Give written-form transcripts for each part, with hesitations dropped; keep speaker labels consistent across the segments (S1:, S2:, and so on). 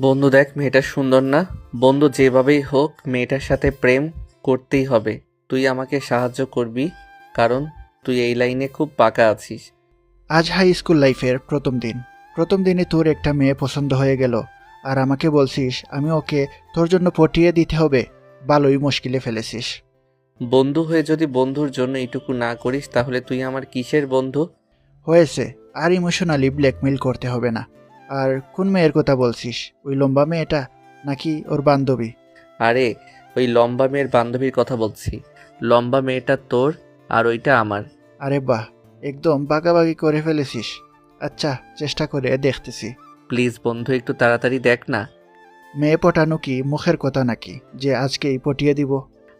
S1: বন্ধু দেখ, মেয়েটা সুন্দর না? বন্ধু, যেভাবেই হোক মেয়েটার সাথে প্রেম করতেই হবে। তুই আমাকে সাহায্য করবি, কারণ তুই এই লাইনে খুব পাকা আছিস।
S2: আজ হাই স্কুল লাইফের প্রথম দিন। প্রথম দিনে তোর একটা মেয়ে পছন্দ হয়ে গেল, আর আমাকে বলছিস আমি ওকে তোর জন্য পটিয়ে দিতে হবে। ভালোই মুশকিলে ফেলেছিস।
S1: বন্ধু হয়ে যদি বন্ধুর জন্য এইটুকু না করিস, তাহলে তুই আমার কিসের বন্ধু?
S2: হয়েছে, আর ইমোশনালি ব্ল্যাকমেইল করতে হবে না। আর কোন মেয়ের কথা বলছিস? ওই লম্বা মেয়েটা নাকি ওর বান্ধবী?
S1: আরে, ওই লম্বা মেয়ের বান্ধবীর কথা বলছি। লম্বা মেয়েটা তোর আর ওইটা আমার।
S2: আরে বাহ, একদম বাগাবাগি করে ফেলেছিস। আচ্ছা, চেষ্টা করে দেখতেছি।
S1: প্লিজ বন্ধু, একটু তাড়াতাড়ি দেখ না।
S2: মেয়ে পটানো কি মুখের কথা নাকি যে আজকেই পটিয়ে দিব?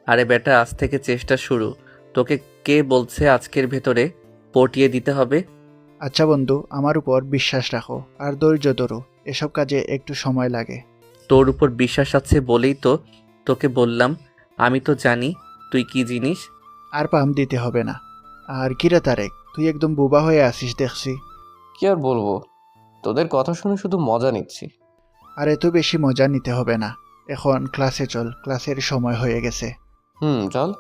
S1: আরে বেটা, আজ থেকে চেষ্টা শুরু। তোকে কে বলছে আজকের ভেতরে পটিয়ে দিতে হবে?
S2: আচ্ছা বন্ধু, আমার উপর বিশ্বাস রাখো আর ধৈর্য ধরো। এসব কাজে একটু সময় লাগে।
S1: তোর উপর বিশ্বাস আছে বলেই তো তোকে বললাম। আমি তো জানি তুই কি জিনিস।
S2: আর পাম দিতে হবে না। আর কিরে তারেক, তুই একদম বোবা হয়ে আসিস দেখছি।
S3: কি আর বলবো, তোদের কথা শুনে শুধু মজা নিচ্ছি।
S2: আর এত বেশি মজা নিতে হবে না। এখন ক্লাসে চল, ক্লাসের সময় হয়ে গেছে।
S3: চল।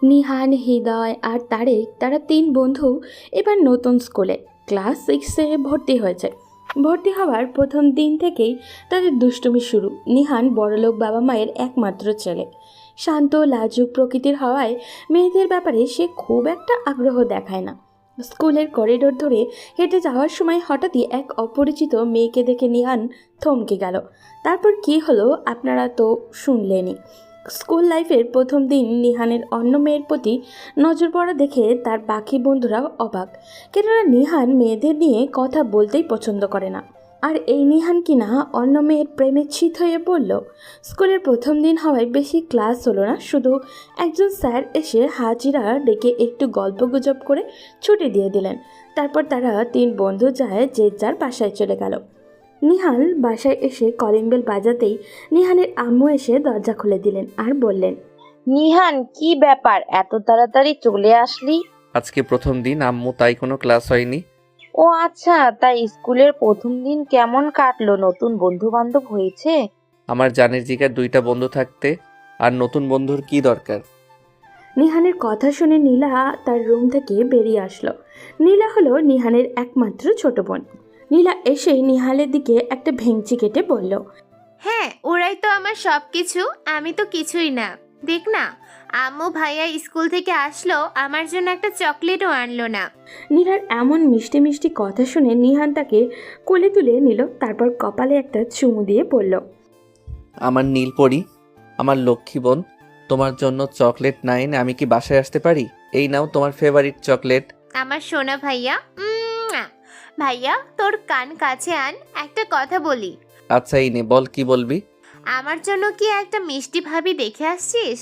S4: নিহান, হৃদয় আর তারেক তারা তিন বন্ধু এবার নতুন স্কুলে ক্লাস 6-এ ভর্তি হয়েছে। ভর্তি হওয়ার প্রথম দিন থেকেই তাদের দুষ্টুমি শুরু। নিহান বড়লোক বাবা মায়ের একমাত্র ছেলে। শান্ত লাজুক প্রকৃতির হওয়ায় মেয়েদের ব্যাপারে সে খুব একটা আগ্রহ দেখায় না। স্কুলের করিডোর ধরে হেঁটে যাওয়ার সময় হঠাৎই এক অপরিচিত মেয়েকে দেখে নিহান থমকে গেল। তারপর কী হলো আপনারা তো শুনলেনই। স্কুল লাইফের প্রথম দিন নিহানের অন্য মেয়ের প্রতি নজর পড়া দেখে তার বাকি বন্ধুরাও অবাক, কেননা নিহান মেয়েদের নিয়ে কথা বলতেই পছন্দ করে না। আর এই নিহান কিনা অন্য মেয়ের প্রেমে চিত হয়ে পড়ল। স্কুলের প্রথম দিন হওয়ায় বেশি ক্লাস হলো না, শুধু একজন স্যার এসে হাজিরা ডেকে একটু গল্পগুজব করে ছুটি দিয়ে দিলেন। তারপর তারা তিন বন্ধু যায় যে যার বাসায় চলে গেল। নিহান বাসায় এসে কলিং বেল বাজাতেই নিহানের আম্মু এসে দরজা খুলে দিলেন আর বললেন,
S5: নিহান, কি ব্যাপার, এত তাড়াতাড়ি চলে আসলি?
S1: আজকে প্রথম দিন আম্মু, তাই কোনো ক্লাস হয়নি।
S5: ও আচ্ছা, তাই স্কুলের প্রথম দিন কেমন কাটলো? নতুন বন্ধু বান্ধব হয়েছে?
S1: আমার জানের জিগার দুইটা বন্ধু থাকতে আর নতুন বন্ধুর কি দরকার?
S4: নিহানের কথা শুনে নীলা তার রুম থেকে বেরিয়ে আসলো। নীলা হলো নিহানের একমাত্র ছোট বোন। নীলা এসেই নিহালের দিকে একটা ভেঙচি কেটে বলল,
S6: হ্যাঁ, ওরাই তো আমার সব কিছু, আমি তো কিছুই না। দেখ না, আম্মু ভাইয়া স্কুল থেকে আসলো, আমার জন্য একটা চকলেটও আনলো না।
S4: নীলার এমন মিষ্টি মিষ্টি কথা শুনে নিহান তাকে কোলে তুলে নিল, তারপর কপালে একটা চুমু দিয়ে বলল,
S1: আমার নীলপরি, আমার লক্ষ্মী বোন, তোমার জন্য চকলেট না এনে আমি কি বাসায় আসতে পারি? এই নাও তোমার ফেভারিট চকলেট।
S6: আমার সোনা ভাইয়া, ভাইয়া তোর কান কাছে আন, একটা কথা বলি।
S1: আচ্ছা, এই নে, বল, কি বলবি?
S6: আমার জন্য কি একটা মিষ্টি ভাবি দেখে আসছিস?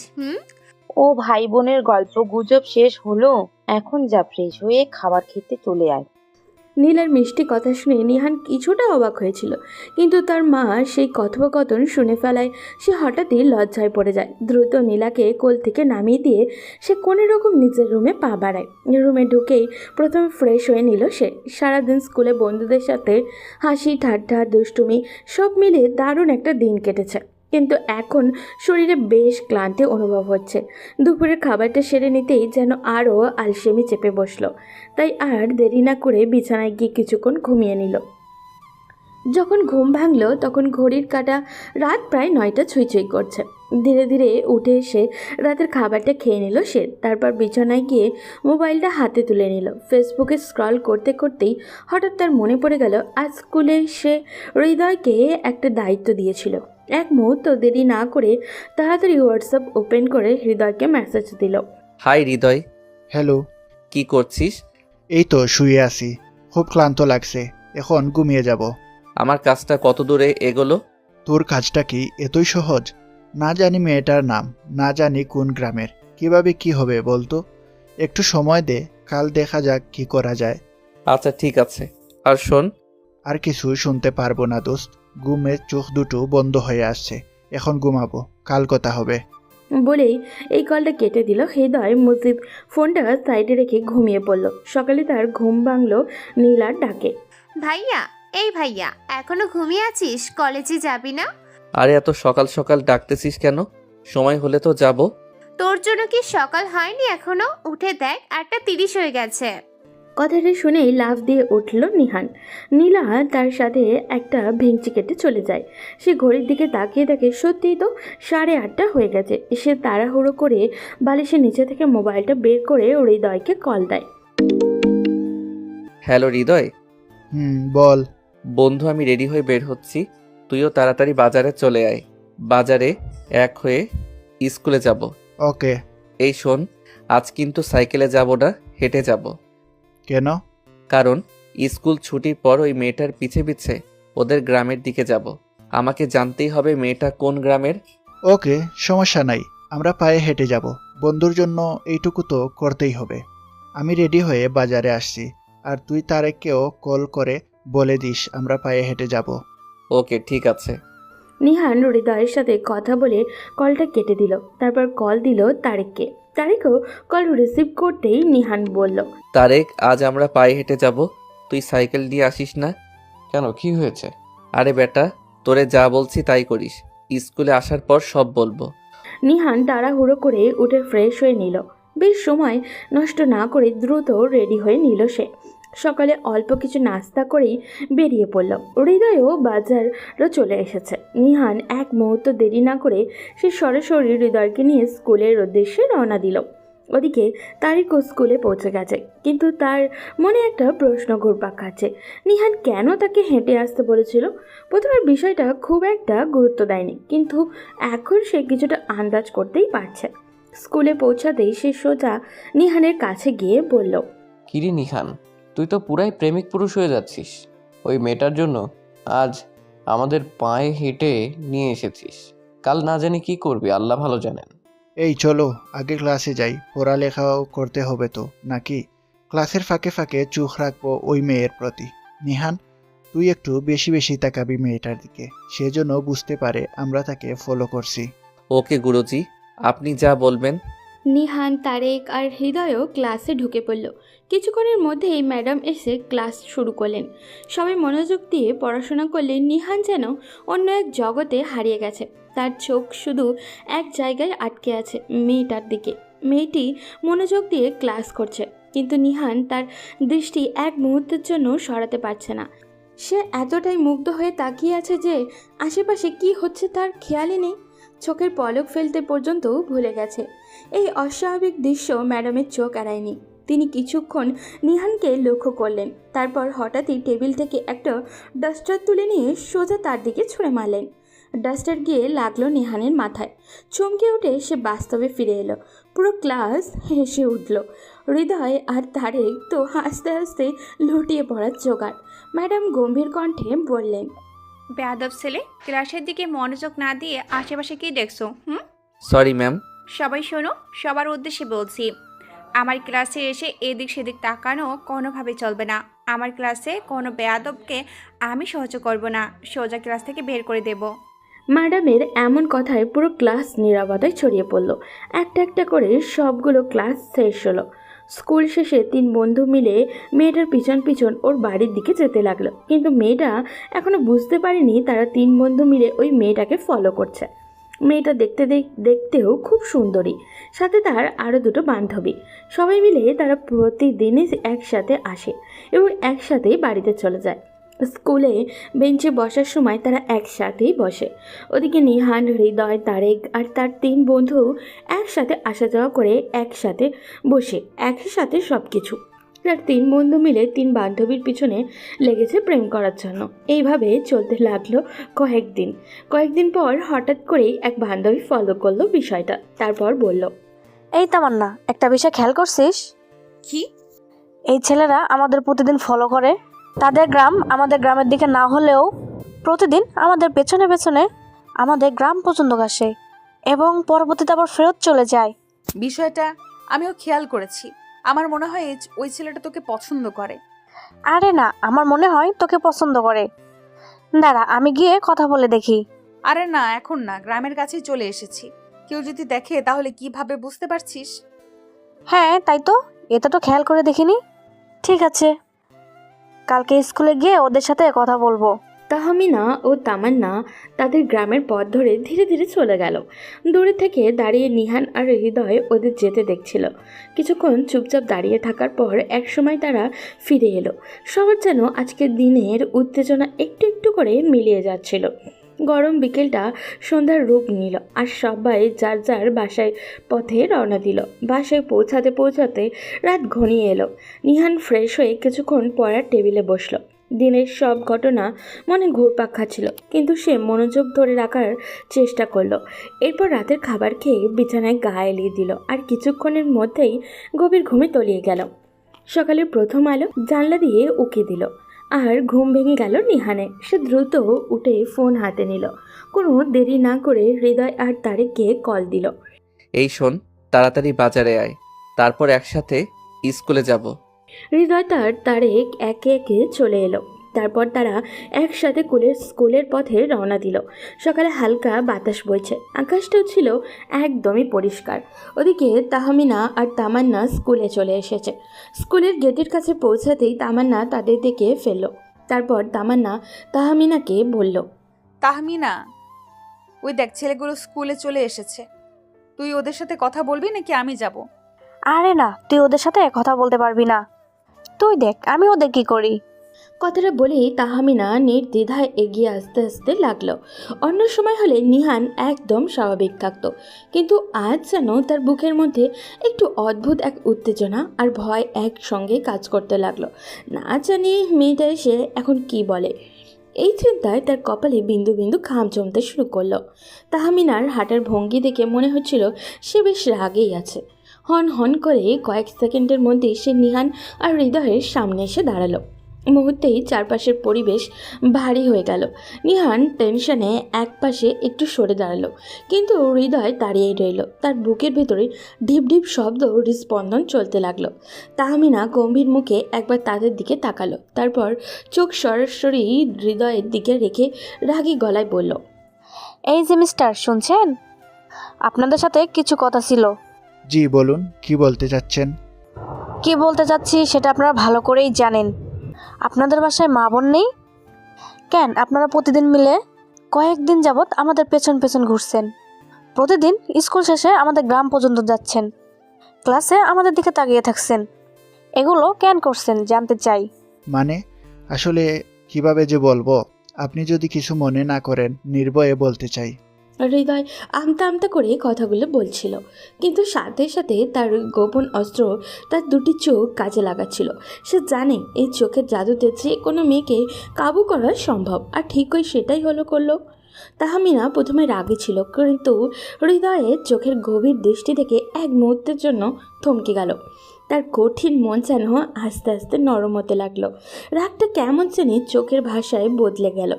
S5: ও ভাই বোনের গল্প গুজব শেষ হলো, এখন যা ফ্রেশ হয়ে খাবার খেতে চলে আয়।
S4: নীলার মিষ্টি কথা শুনে নিহান কিছুটা অবাক হয়েছিল, কিন্তু তার মা সেই কথোপকথন শুনে ফেলায় সে হঠাৎই লজ্জায় পড়ে যায়। দ্রুত নীলাকে কোল থেকে নামিয়ে দিয়ে সে কোনো রকম নিজের রুমে পা বাড়ায়। রুমে ঢুকেই প্রথমে ফ্রেশ হয়ে নিল সে। সারাদিন স্কুলে বন্ধুদের সাথে হাসি ঠাট্টা দুষ্টুমি সব মিলে দারুণ একটা দিন কেটেছে, কিন্তু এখন শরীরে বেশ ক্লান্তি অনুভব হচ্ছে। দুপুরের খাবারটা সেরে নিতেই যেন আরও আলসেমি চেপে বসলো। তাই আর দেরি না করে বিছানায় গিয়ে কিছুক্ষণ ঘুমিয়ে নিল। যখন ঘুম ভাঙল তখন ঘড়ির কাঁটা রাত প্রায় 9টা ছুঁই করছে। ধীরে ধীরে উঠে এসে রাতের খাবারটা খেয়ে নিল সে। তারপর বিছানায় গিয়ে মোবাইলটা হাতে তুলে নিল। ফেসবুকে স্ক্রল করতে করতেই হঠাৎ তার মনে পড়ে গেল আজ স্কুলে সে হৃদয়কে একটা দায়িত্ব দিয়েছিল। এক মুহূর্ত দেরি না করে তাড়াতাড়ি হোয়াটসঅ্যাপ ওপেন করে হৃদয়কে মেসেজ দিল।
S1: হাই হৃদয়,
S2: হ্যালো।
S1: কি করছিস?
S2: এই তো শুয়ে আছি, খুব ক্লান্ত লাগছে, এখন ঘুমিয়ে যাব।
S1: আমার কাজটা কত দূরে এগোলো?
S2: তোর কাজটা কি এতই সহজ? না জানি মেয়েটার নাম, না জানি কোন গ্রামের, কিভাবে কি হবে বলতো? একটু সময় দে, কাল দেখা যাক কি করা যায়।
S1: আচ্ছা ঠিক আছে। আর শোন,
S2: আর কিছু শুনতে পারবো না দোস্ত, ঘুমের চোখ দুটো বন্ধ হয়ে আসছে, এখন ঘুমাবো, কাল কথা হবে।
S4: বলেই এই কলটা কেটে দিল। হৃদয় মুজিব ফোনটা সাইডে রেখে ঘুমিয়ে পড়ল। সকালে তার ঘুম ভাঙল নীলার ডাকে।
S6: ভাইয়া, এই ভাইয়া, এখনো ঘুমিয়ে আছিস? কলেজে যাবি না?
S1: আরে এত সকাল সকাল ডাকতেছিস কেন? সময় হলে তো যাব।
S6: তোর জন্য কি সকাল হয়নি এখনো? উঠে দেখ, 8:30 হয়ে গেছে।
S4: কথাটা শুনেই লাফ দিয়ে উঠল নিহান। নীলা তার সাথে একটা ভেঙচি কেটে চলে যায়। সে ঘড়ির দিকে তাকিয়ে দেখে সত্যিই তো 8:30 হয়ে গেছে। সে তাড়াহুড়ো করে বালিশের নিচে থেকে মোবাইলটা বের করে হৃদয়কে কল দেয়।
S1: হ্যালো হৃদয়।
S2: বল।
S1: বন্ধু, আমি রেডি হয়ে বের হচ্ছি, তুইও তাড়াতাড়ি বাজারে চলে আয়। বাজারে এক হয়ে স্কুলে যাব।
S2: ওকে।
S1: এই শোন, আজ কিন্তু সাইকেলে যাব না, হেঁটে যাব।
S2: কেন?
S1: কারণ স্কুল ছুটির পর ওই মেয়েটার পিছে পিছে ওদের গ্রামের দিকে যাব। আমাকে জানতেই হবে মেয়েটা কোন গ্রামের।
S2: ওকে, সমস্যা নাই, আমরা পায়ে হেঁটে যাব। বন্ধুর জন্য এইটুকু তো করতেই হবে। আমি রেডি হয়ে বাজারে আসছি, আর তুই তারেককেও কল করে বলে দিস আমরা পায়ে হেঁটে যাব।
S1: ওকে, ঠিক আছে।
S4: নিহান হৃদয়ের সাথে কথা বলে কলটা কেটে দিল। তারপর কল দিল তারেককে। তারেকও কল রিসিভ করতেই নিহান বলল,
S1: তারেক, আজ আমরা পায়ে হেঁটে যাব, তুই সাইকেল নিয়ে আসিস না?
S3: কেন, কি হয়েছে?
S1: আরে বেটা, তোরে যা বলছি তাই করিস, স্কুলে আসার পর সব বলবো।
S4: নিহান তাড়াহুড়ো করে উঠে ফ্রেশ হয়ে নিল। বেশ সময় নষ্ট না করে দ্রুত রেডি হয়ে নিল সে। সকালে অল্প কিছু নাস্তা করেই বেরিয়ে পড়ল। হৃদয়ও বাজারও চলে এসেছে। নিহান এক মুহূর্ত দেরি না করে সে সরাসরি হৃদয়কে নিয়ে স্কুলের উদ্দেশ্যে রওনা দিল। ওদিকে তারিকও স্কুলে পৌঁছে গেছে, কিন্তু তার মনে একটা প্রশ্ন ঘুরপাক খাচ্ছে। নিহান কেন তাকে হেঁটে আসতে বলেছিল? প্রথমে বিষয়টা খুব একটা গুরুত্ব দেয়নি, কিন্তু এখন সে কিছুটা আন্দাজ করতেই পারছে। স্কুলে পৌঁছাতেই সে সোজা নিহানের কাছে গিয়ে বলল,
S3: কিরে নিহান, তুই তো পুরাই প্রেমিক পুরুষ হয়ে যাচ্ছিস। ওই মেয়েটার জন্য আজ আমাদের পায়ে হেঁটে নিয়ে এসেছিস। কাল না জানি কি করবি, আল্লাহ ভালো জানেন।
S2: এই চলো আগে ক্লাসে যাই, পড়ালেখাও করতে হবে তো নাকি? ক্লাসের ফাঁকে ফাঁকে চোখ রাখবো ওই মেয়ের প্রতি। নিহান, তুই একটু বেশি বেশি তাকাবি মেয়েটার দিকে, সেজন্য বুঝতে পারে আমরা তাকে ফলো করছি।
S1: ওকে গুরুজি, আপনি যা বলবেন।
S4: নিহান, তারেক আর হৃদয়ও ক্লাসে ঢুকে পড়ল। কিছুক্ষণের মধ্যেই ম্যাডাম এসে ক্লাস শুরু করলেন। সবাই মনোযোগ দিয়ে পড়াশোনা করলে নিহান যেন অন্য এক জগতে হারিয়ে গেছে। তার চোখ শুধু এক জায়গায় আটকে আছে, মেয়েটার দিকে। মেয়েটি মনোযোগ দিয়ে ক্লাস করছে, কিন্তু নিহান তার দৃষ্টি এক মুহূর্তের জন্য সরাতে পারছে না। সে এতটাই মুগ্ধ হয়ে তাকিয়ে আছে যে আশেপাশে কি হচ্ছে তার খেয়ালই নেই। চোখের পলক ফেলতে পর্যন্ত ভুলে গেছে। এই অস্বাভাবিক দৃশ্য ম্যাডামের চোখ এড়ায়নি। তিনি কিছুক্ষণ নিহানকে লক্ষ্য করলেন, তারপর হঠাৎই টেবিল থেকে একটা ডাস্টার তুলে নিয়ে সোজা তার দিকে ছুঁড়ে মারলেন। ডাস্টার গিয়ে লাগলো নিহানের মাথায়। চমকে উঠে সে বাস্তবে ফিরে এলো। পুরো ক্লাস হেসে উঠল। হৃদয় আর তারেক তো হাসতে হাসতে লুটিয়ে পড়ার জোগাড়। ম্যাডাম গম্ভীর কণ্ঠে বললেন,
S7: বেয়াদব ছেলে, ক্লাসের দিকে মনোযোগ না দিয়ে আশেপাশে কি দেখছো?
S1: Sorry ma'am.
S7: সবাই শোনো, সবার উদ্দেশ্যে বলছি। আমার ক্লাসে এসে এদিক সেদিক তাকানো কোনোভাবে চলবে না। আমার ক্লাসে কোনো বেয়াদবকে আমি সহ্য করব না, সোজা ক্লাস থেকে বের করে দেব।
S4: ম্যাডামের এমন কথায় পুরো ক্লাস নীরবতায় ছড়িয়ে পড়ল। একটা একটা করে সবগুলো ক্লাস শেষ হলো। স্কুল শেষে তিন বন্ধু মিলে মেয়েটার পিছন পিছন ওর বাড়ির দিকে যেতে লাগলো, কিন্তু মেয়েটা এখনো বুঝতে পারেনি তারা তিন বন্ধু মিলে ওই মেয়েটাকে ফলো করছে। মেয়েটা দেখতেও খুব সুন্দরী, সাথে তার আরও দুটো বান্ধবী। সবাই মিলে তারা প্রতিদিনই একসাথে আসে এবং একসাথেই বাড়িতে চলে যায়। স্কুলে বেঞ্চে বসার সময় তারা একসাথেই বসে। ওদিকে নিহান, হৃদয়, তারেক আর তার তিন বন্ধু একসাথে আসা যাওয়া করে, একসাথে বসে একই সাথে সব কিছু। তার তিন বন্ধু মিলে তিন বান্ধবীর পিছনে লেগেছে প্রেম করার জন্য। এইভাবে চলতে লাগলো কয়েকদিন পর হঠাৎ করেই এক বান্ধবী ফলো করলো বিষয়টা। তারপর বলল,
S5: এই তামান্না, একটা বিষয় খেয়াল করছিস?
S7: কি?
S5: এই ছেলেরা আমাদের প্রতিদিন ফলো করে। তাদের গ্রাম আমাদের গ্রামের দিকে না হলেও প্রতিদিন আমাদের পেছনে পেছনে আমাদের গ্রাম পর্যন্ত আসে এবং পরবর্তীতে আবার ফেরত চলে যায়।
S8: বিষয়টা আমিও খেয়াল করেছি। আমার মনে হয় ওই ছেলেটা তোকে পছন্দ করে।
S5: আরে না, আমার মনে হয় তোকে পছন্দ করে। দাঁড়া, আমি গিয়ে কথা বলে দেখি।
S8: আরে না, এখন না, গ্রামের কাছেই চলে এসেছি। কেউ যদি দেখে তাহলে কিভাবে, বুঝতে পারছিস?
S5: হ্যাঁ তাই তো, এটা তো খেয়াল করে দেখিনি। ঠিক আছে। কালকে স্কুলে গিয়ে ওদের সাথে কথা বলবো।
S4: তাহমিনা ও তামান্না তাদের গ্রামের পথ ধরে ধীরে ধীরে চলে গেল। দূরে থেকে দাঁড়িয়ে নিহান আর হৃদয় ওদের যেতে দেখছিল। কিছুক্ষণ চুপচাপ দাঁড়িয়ে থাকার পর একসময় তারা ফিরে এলো। সবার যেন আজকের দিনের উত্তেজনা একটু একটু করে মিলিয়ে যাচ্ছিল। গরম বিকেলটা সন্ধ্যার রূপ নিল আর সবাই যার যার বাসায় পথে রওনা দিল। বাসায় পৌঁছাতে পৌঁছাতে রাত ঘনিয়ে এলো। নিহান ফ্রেশ হয়ে কিছুক্ষণ পড়ার টেবিলে বসলো। দিনের সব ঘটনা মনে ঘুরপাক খাচ্ছিল, কিন্তু সে মনোযোগ ধরে রাখার চেষ্টা করলো। এরপর রাতের খাবার খেয়ে বিছানায় গা এলিয়ে দিল আর কিছুক্ষণের মধ্যেই গভীর ঘুমে তলিয়ে গেল। সকালের প্রথম আলো জানলা দিয়ে উকি দিল আর ঘুম ভেঙে গেল নিহানে। সে দ্রুত উঠে ফোন হাতে নিল। কোনো দেরি না করে হৃদয় আর তারেককে কল দিল।
S1: এই শোন, তাড়াতাড়ি বাজারে আয়, তারপর একসাথে স্কুলে যাব।
S4: হৃদয় তার তারেক একে একে চলে এলো। তারপর তারা একসাথে স্কুলের পথে রওনা দিল। সকালে হালকা বাতাস বইছে, আকাশটাও ছিল একদমই পরিষ্কার। ওদিকে তাহমিনা আর তামান্না স্কুলে চলে এসেছে। স্কুলের গেটের কাছে পৌঁছাতেই তামান্না তাদের দিকে ফেলল। তারপর তামান্না তাহমিনাকে বলল,
S8: তাহমিনা, ওই দেখ ছেলেগুলো স্কুলে চলে এসেছে। তুই ওদের সাথে কথা বলবি নাকি আমি যাব?
S5: আরে না, তুই ওদের সাথে কথা বলতে পারবি না। তুই দেখ আমি ওদের কি করি।
S4: কথাটা বলেই তাহমিনা নির্দ্বিধায় এগিয়ে আসতে আসতে লাগলো। অন্য সময় হলে নিহান একদম স্বাভাবিক থাকতো, কিন্তু আজ যেন তার বুকের মধ্যে একটু অদ্ভুত এক উত্তেজনা আর ভয় একসঙ্গে কাজ করতে লাগলো। না জানি মেয়েটা এসে এখন কি বলে। এই চিন্তায় তার কপালে বিন্দু বিন্দু ঘাম জমতে শুরু করলো। তাহমিনার হাঁটার ভঙ্গি দেখে মনে হচ্ছিল সে বেশ রাগেই আছে। হন হন করে কয়েক সেকেন্ডের মধ্যেই সে নিহান আর হৃদয়ের সামনে এসে দাঁড়ালো। মুহূর্তেই চারপাশের পরিবেশ ভারী হয়ে গেল। নিহান টেনশনে একপাশে একটু সরে দাঁড়ালো, কিন্তু হৃদয় দাঁড়িয়েই রইল। তার বুকের ভেতরে ঢিপ ঢিপ শব্দ হৃস্পন্দন চলতে লাগলো। তাহমিনা গম্ভীর মুখে একবার তাদের দিকে তাকালো, তারপর চোখ সরাসরি হৃদয়ের দিকে রেখে রাগী গলায় বলল,
S5: এই যে মিস্টার, শুনছেন? আপনাদের সাথে কিছু কথা ছিল।
S2: জি বলুন, কি বলতে চাচ্ছেন?
S5: কি বলতে চাচ্ছি সেটা আপনারা ভালো করেই জানেন। আপনাদের বাসায় মা বোন নেই কেন? আপনারা প্রতিদিন মিলে কয়েকদিন যাবৎ আমাদের পেছন পেছন ঘুরছেন। প্রতিদিন স্কুল শেষে আমাদের গ্রাম পর্যন্ত যাচ্ছেন, ক্লাসে আমাদের দিকে তাকিয়ে থাকছেন। এগুলো কেন করছেন জানতে চাই।
S2: মানে আসলে কিভাবে যে বলবো, আপনি যদি কিছু মনে না করেন নির্ভয়ে বলতে চাই।
S4: হৃদয় আমতা আমতা করে কথাগুলো বলছিল, কিন্তু সাথে সাথে তার গোপন অস্ত্র তার দুটি চোখ কাজে লাগাচ্ছিল। সে জানে এই চোখের জাদুতে যে কোনো মেয়েকে কাবু করা সম্ভব, আর ঠিকই সেটাই করলো। তাহমিনা প্রথমে রাগে ছিল, কিন্তু হৃদয়ের চোখের গভীর দৃষ্টি থেকে এক মুহূর্তের জন্য থমকে গেল। তার কঠিন মন যেন আস্তে আস্তে নরম হতে লাগলো। রাগটা কেমন জানি চোখের ভাষায় বদলে গেল।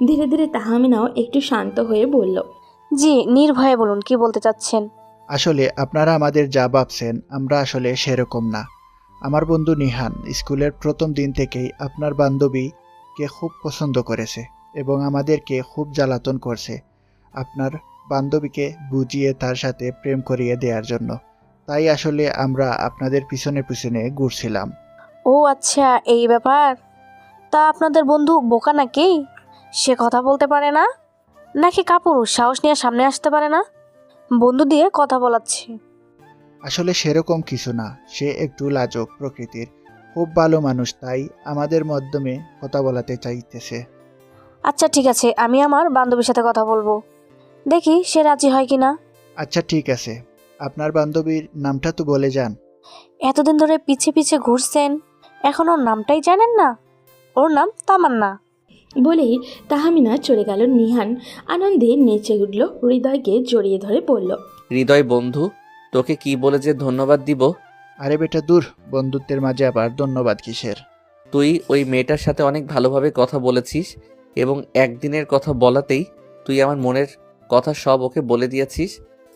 S4: ধীরে ধীরে তাহমিনাও একটু শান্ত হয়ে বলল,
S5: জি, নির্ভয়ে বলুন কি বলতে চাচ্ছেন।
S2: আসলে আপনারা আমাদের যা ভাবছেন আমরা আসলে সেরকম না। আমার বন্ধু নিহান স্কুলের প্রথম দিন থেকেই আপনার বান্ধবীকে খুব পছন্দ করেছে এবং আমাদেরকে খুব জ্বালাতন করছে আপনার বান্ধবীকে বুঝিয়ে তার সাথে প্রেম করিয়ে দেওয়ার জন্য। তাই আসলে আমরা আপনাদের পিছনে পিছনে ঘুরছিলাম।
S5: ও আচ্ছা, এই ব্যাপার। তা আপনাদের বন্ধু বোকা নাকি? সে কথা বলতে পারে না নাকি কাপুরুষ, সাহস নিয়ে সামনে আসতে পারে না? বন্ধু দিয়ে কথা বলাচ্ছে।
S2: আসলে সেরকম কিছু না, সে একটু লাজুক প্রকৃতির, খুব ভালো মানুষ, তাই আমাদের মাধ্যমে কথা বলাতে চাইতেছে।
S5: আচ্ছা ঠিক আছে, আমি আমার বান্ধবীর সাথে কথা বলবো, দেখি সে রাজি হয় কিনা।
S2: আচ্ছা ঠিক আছে, আপনার বান্ধবীর নামটা তো বলে যান।
S5: এতদিন ধরে পিছে পিছে ঘুরছেন, এখন ওর নামটাই জানেন না? ওর নাম তামান্না।
S4: বলেই তাহমিনা চলে গেল। নিহান আনন্দে নেচে উঠল, হৃদয়কে জড়িয়ে ধরে বলল,
S1: হৃদয় বন্ধু, তোকে কি বলে যে ধন্যবাদ দিব।
S2: আরে বেটা দূর, বন্ধুত্বের মাঝে আবার ধন্যবাদ কিসের?
S1: তুই ওই মেয়েটার সাথে অনেক ভালোভাবে কথা বলেছিস এবং একদিনের কথা বলাতেই তুই আমার মনের কথা সব ওকে বলে দিয়েছিস।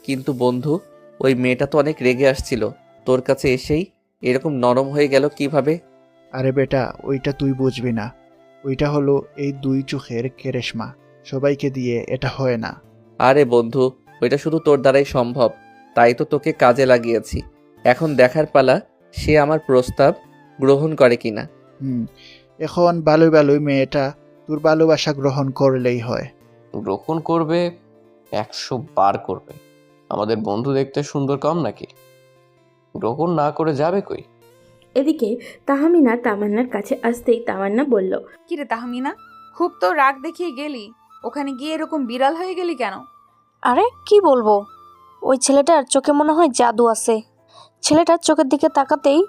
S1: কিন্তু বন্ধু, ওই মেয়েটা তো অনেক রেগে আসছিল, তোর কাছে এসেই এরকম নরম হয়ে গেল কিভাবে?
S2: আরে বেটা, ওইটা তুই বুঝবি না। ওইটা হলো এই দুই চোখের কেরেশমা, সবাইকে দিয়ে এটা হয় না।
S1: আরে বন্ধু, ওইটা শুধু তোর দ্বারাই সম্ভব, তাই তো তোকে কাজে লাগিয়েছি। এখন দেখার পালা সে আমার প্রস্তাব গ্রহণ করে কিনা।
S2: এখন ভালোই ভালোই মেয়েটা তোর ভালোবাসা গ্রহণ করলেই হয়।
S3: গ্রহণ করবে, 100 বার করবে। আমাদের বন্ধু দেখতে সুন্দর কম নাকি? গ্রহণ না করে যাবে কই?
S4: এদিকে তাহমিনা তামান্নার কাছে আসতেই তামান্না বলল,
S8: কিরে তাহমিনা, খুব তো রাগ দেখিয়ে গেলি, ওখানে গিয়ে এরকম বিড়াল হয়ে গেলি কেন?
S5: আরে কি বলবো, ওই ছেলেটার চোখে মনে হয় জাদু আছে। ছেলেটার চোখের দিকে তাকাতেই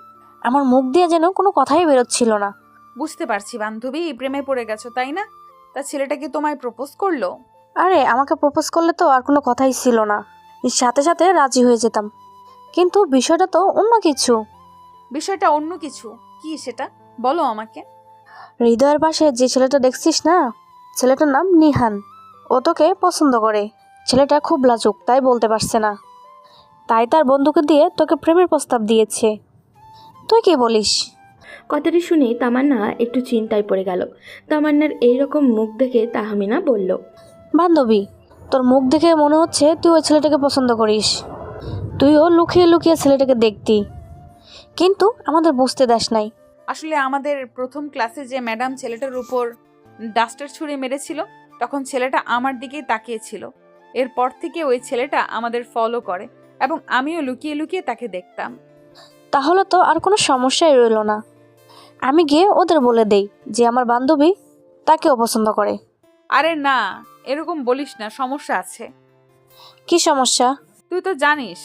S5: আমার মুখ দিয়ে যেন কোনো কথাই বেরোচ্ছিল না।
S8: বুঝতে পারছি বান্ধবী, প্রেমে পড়ে গেছো তাই না? তা ছেলেটা কি তোমায় প্রপোজ করলো?
S5: আরে আমাকে প্রপোজ করলে তো আর কোনো কথাই ছিল না, এর সাথে সাথে রাজি হয়ে যেতাম। কিন্তু বিষয়টা তো অন্য কিছু।
S8: বিষয়টা অন্য কিছু? কি সেটা বলো আমাকে।
S5: হৃদয়ের পাশে যে ছেলেটা দেখছিস না, ছেলেটার নাম নিহান। ও তোকে পছন্দ করে। ছেলেটা খুব লাজুক, তাই বলতে পারছে না, তাই তার বন্ধুকে দিয়ে তোকে প্রেমের প্রস্তাব দিয়েছে। তুই কি বলিস?
S4: কথাটি শুনে তামান্না একটু চিন্তায় পড়ে গেল। তামান্নার এইরকম মুখ দেখে তাহমিনা বলল,
S5: বান্ধবী, তোর মুখ দেখে মনে হচ্ছে তুই ওই ছেলেটাকে পছন্দ করিস। তুইও লুকিয়ে লুকিয়ে ছেলেটাকে দেখতি, কিন্তু আমাদের বুঝতে দাস নাই।
S8: আসলে আমাদের প্রথম ক্লাসে যে ম্যাডাম ছেলেটার উপর ডাস্টার ছুঁড়ে মেরেছিল, তখন ছেলেটা আমার দিকেই তাকিয়েছিল। এরপর থেকে ওই ছেলেটা আমাদের ফলো করে এবং আমিও লুকিয়ে লুকিয়ে তাকে দেখতাম।
S5: তাহলে তো আর কোনো সমস্যাই রইল না। আমি গিয়ে ওদের বলে দেই যে আমার বান্ধবী তাকেও পছন্দ করে।
S8: আরে না, এরকম বলিস না, সমস্যা আছে।
S5: কি সমস্যা?
S8: তুই তো জানিস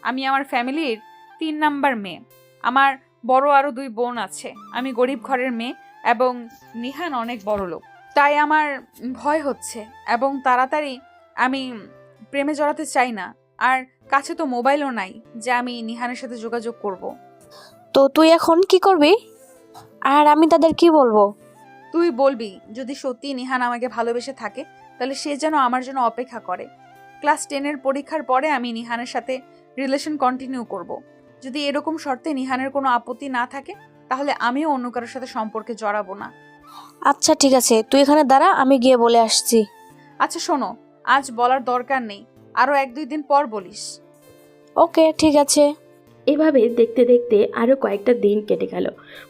S8: আমি আমার ফ্যামিলির 3 নাম্বার মেয়ে। আমার বড় আরো 2 বোন আছে। আমি গরিব ঘরের মেয়ে এবং নিহান অনেক বড় লোক। তাই আমার ভয় হচ্ছে এবং তাড়াতাড়ি আমি প্রেমে জড়াতে চাই না। আর কাছে তো মোবাইলও নাই যে আমি নিহানের সাথে যোগাযোগ করব।
S5: তো তুই এখন কি করবি? আর আমি তাদের কি বলবো?
S8: তুই বলবি যদি সত্যি নিহান আমাকে ভালোবেসে থাকে তাহলে সে যেন আমার জন্য অপেক্ষা করে। ক্লাস 10-এর পরীক্ষার পরে আমি নিহানের সাথে রিলেশন কন্টিনিউ করব। যদি এরকম শর্তে নিহানের কোনো আপত্তি না থাকে তাহলে আমিও অন্য কারোর সাথে সম্পর্কে জড়াবো না।
S5: আচ্ছা ঠিক আছে, তুই এখানে দাঁড়া, আমি গিয়ে বলে আসছি।
S8: আচ্ছা শোনো, আজ বলার দরকার নেই, আরো 1-2 দিন পর বলিস।
S5: ওকে ঠিক আছে।
S4: এভাবে দেখতে দেখতে আরও কয়েকটা দিন কেটে গেল।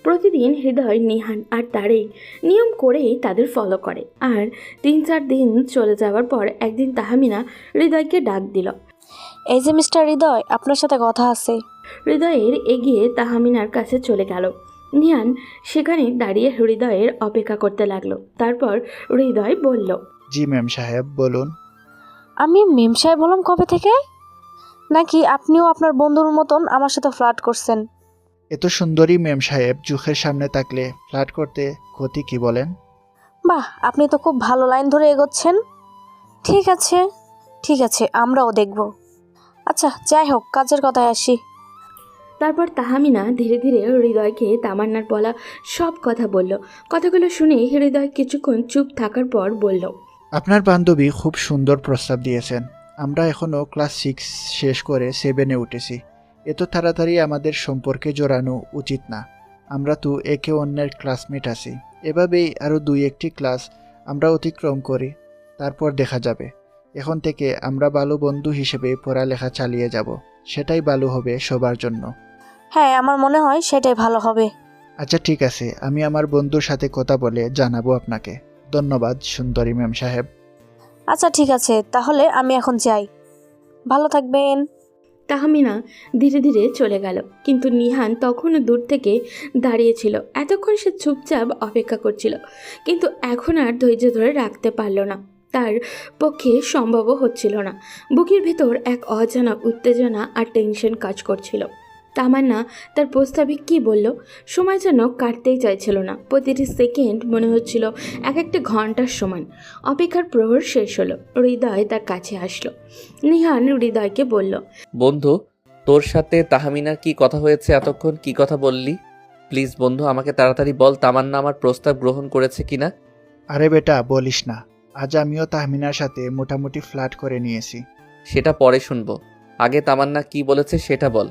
S4: প্রতিদিন হৃদয়, নিহান আর তারেক নিয়ম করেই তাদের ফলো করে। আর 3-4 দিন চলে যাওয়ার পর একদিন তাহমিনা হৃদয়কে ডাক দিল।
S5: এই যে মিস্টার হৃদয়, আপনার সাথে কথা আছে।
S4: হৃদয়ের এগিয়ে তাহমিনার কাছে চলে গেল। নিহান সেখানে দাঁড়িয়ে হৃদয়ের অপেক্ষা করতে লাগলো। তারপর হৃদয় বলল,
S2: জি ম্যাম সাহেব, বলুন।
S5: আমি মেম সাহেব বললাম কবে থেকে? নাকি আপনিও আপনার বন্ধুর মতন আমার সাথে ফ্লার্ট করছেন?
S2: এত সুন্দরী ম্যাম সাহেব চোখের সামনে থাকলে ফ্লার্ট করতে ক্ষতি কি বলেন?
S5: বাহ, আপনি তো খুব ভালো লাইন ধরে এগোচ্ছেন। ঠিক আছে ঠিক আছে, আমরাও দেখব। আচ্ছা যাই হোক, কাজের কথায় আসি।
S4: তারপর তাহমিনা ধীরে ধীরে হৃদয়কে তামান্নার বলা সব কথা বলল। কথাগুলো শুনে হৃদয় কিছুক্ষণ চুপ থাকার পর বলল,
S2: আপনার বান্ধবী খুব সুন্দর প্রস্তাব দিয়েছেন। আমরা এখনও ক্লাস 6 শেষ করে 7-এ উঠেছি। এত তাড়াতাড়ি আমাদের সম্পর্কে জড়ানো উচিত না। আমরা তো একে অন্যের ক্লাসমেট আছি। এভাবেই আরও 2-1টি ক্লাস আমরা অতিক্রম করি, তারপর দেখা যাবে। এখন থেকে আমরা ভালো বন্ধু হিসেবে পড়ালেখা চালিয়ে যাব। সেটাই ভালো হবে সবার জন্য।
S5: হ্যাঁ, আমার মনে হয় সেটাই ভালো হবে।
S2: আচ্ছা ঠিক আছে, আমি আমার বন্ধুর সাথে কথা বলে জানাবো আপনাকে। ধন্যবাদ সুন্দরী ম্যাম সাহেব।
S5: আচ্ছা ঠিক আছে, তাহলে আমি এখন যাই। ভালো থাকবেন।
S4: তাহমিনা ধীরে ধীরে চলে গেল। কিন্তু নিহান তখনও দূর থেকে দাঁড়িয়েছিল। এতক্ষণ সে চুপচাপ অপেক্ষা করছিল, কিন্তু এখন আর ধৈর্য ধরে রাখতে পারল না। তার পক্ষে সম্ভবও হচ্ছিল না। বুকের ভেতর এক অজানা উত্তেজনা আর টেনশন কাজ করছিল। তামান্না তার প্রস্তাবে কী বলল, সময় যেন কাটতেই চাইছিল না। প্রতিটি সেকেন্ড মনে হচ্ছিল এক একটা ঘন্টার সমান। অপেক্ষার প্রহর শেষ হলো। হৃদয় তার কাছে আসলো। নিহান হৃদয়কে বলল,
S1: বন্ধু, তোর সাথে তাহমিনার কি কথা হয়েছে এতক্ষণ? কি কথা বললি? প্লিজ বন্ধু, আমাকে তাড়াতাড়ি বল তামান্না আমার প্রস্তাব গ্রহণ করেছে কিনা।
S2: আরে বেটা বলিস না, আজ আমিও তাহমিনার সাথে মোটামুটি ফ্লার্ট করে নিয়েছি।
S1: সেটা পরে শুনবো, আগে তামান্না কি বলেছে সেটা বল।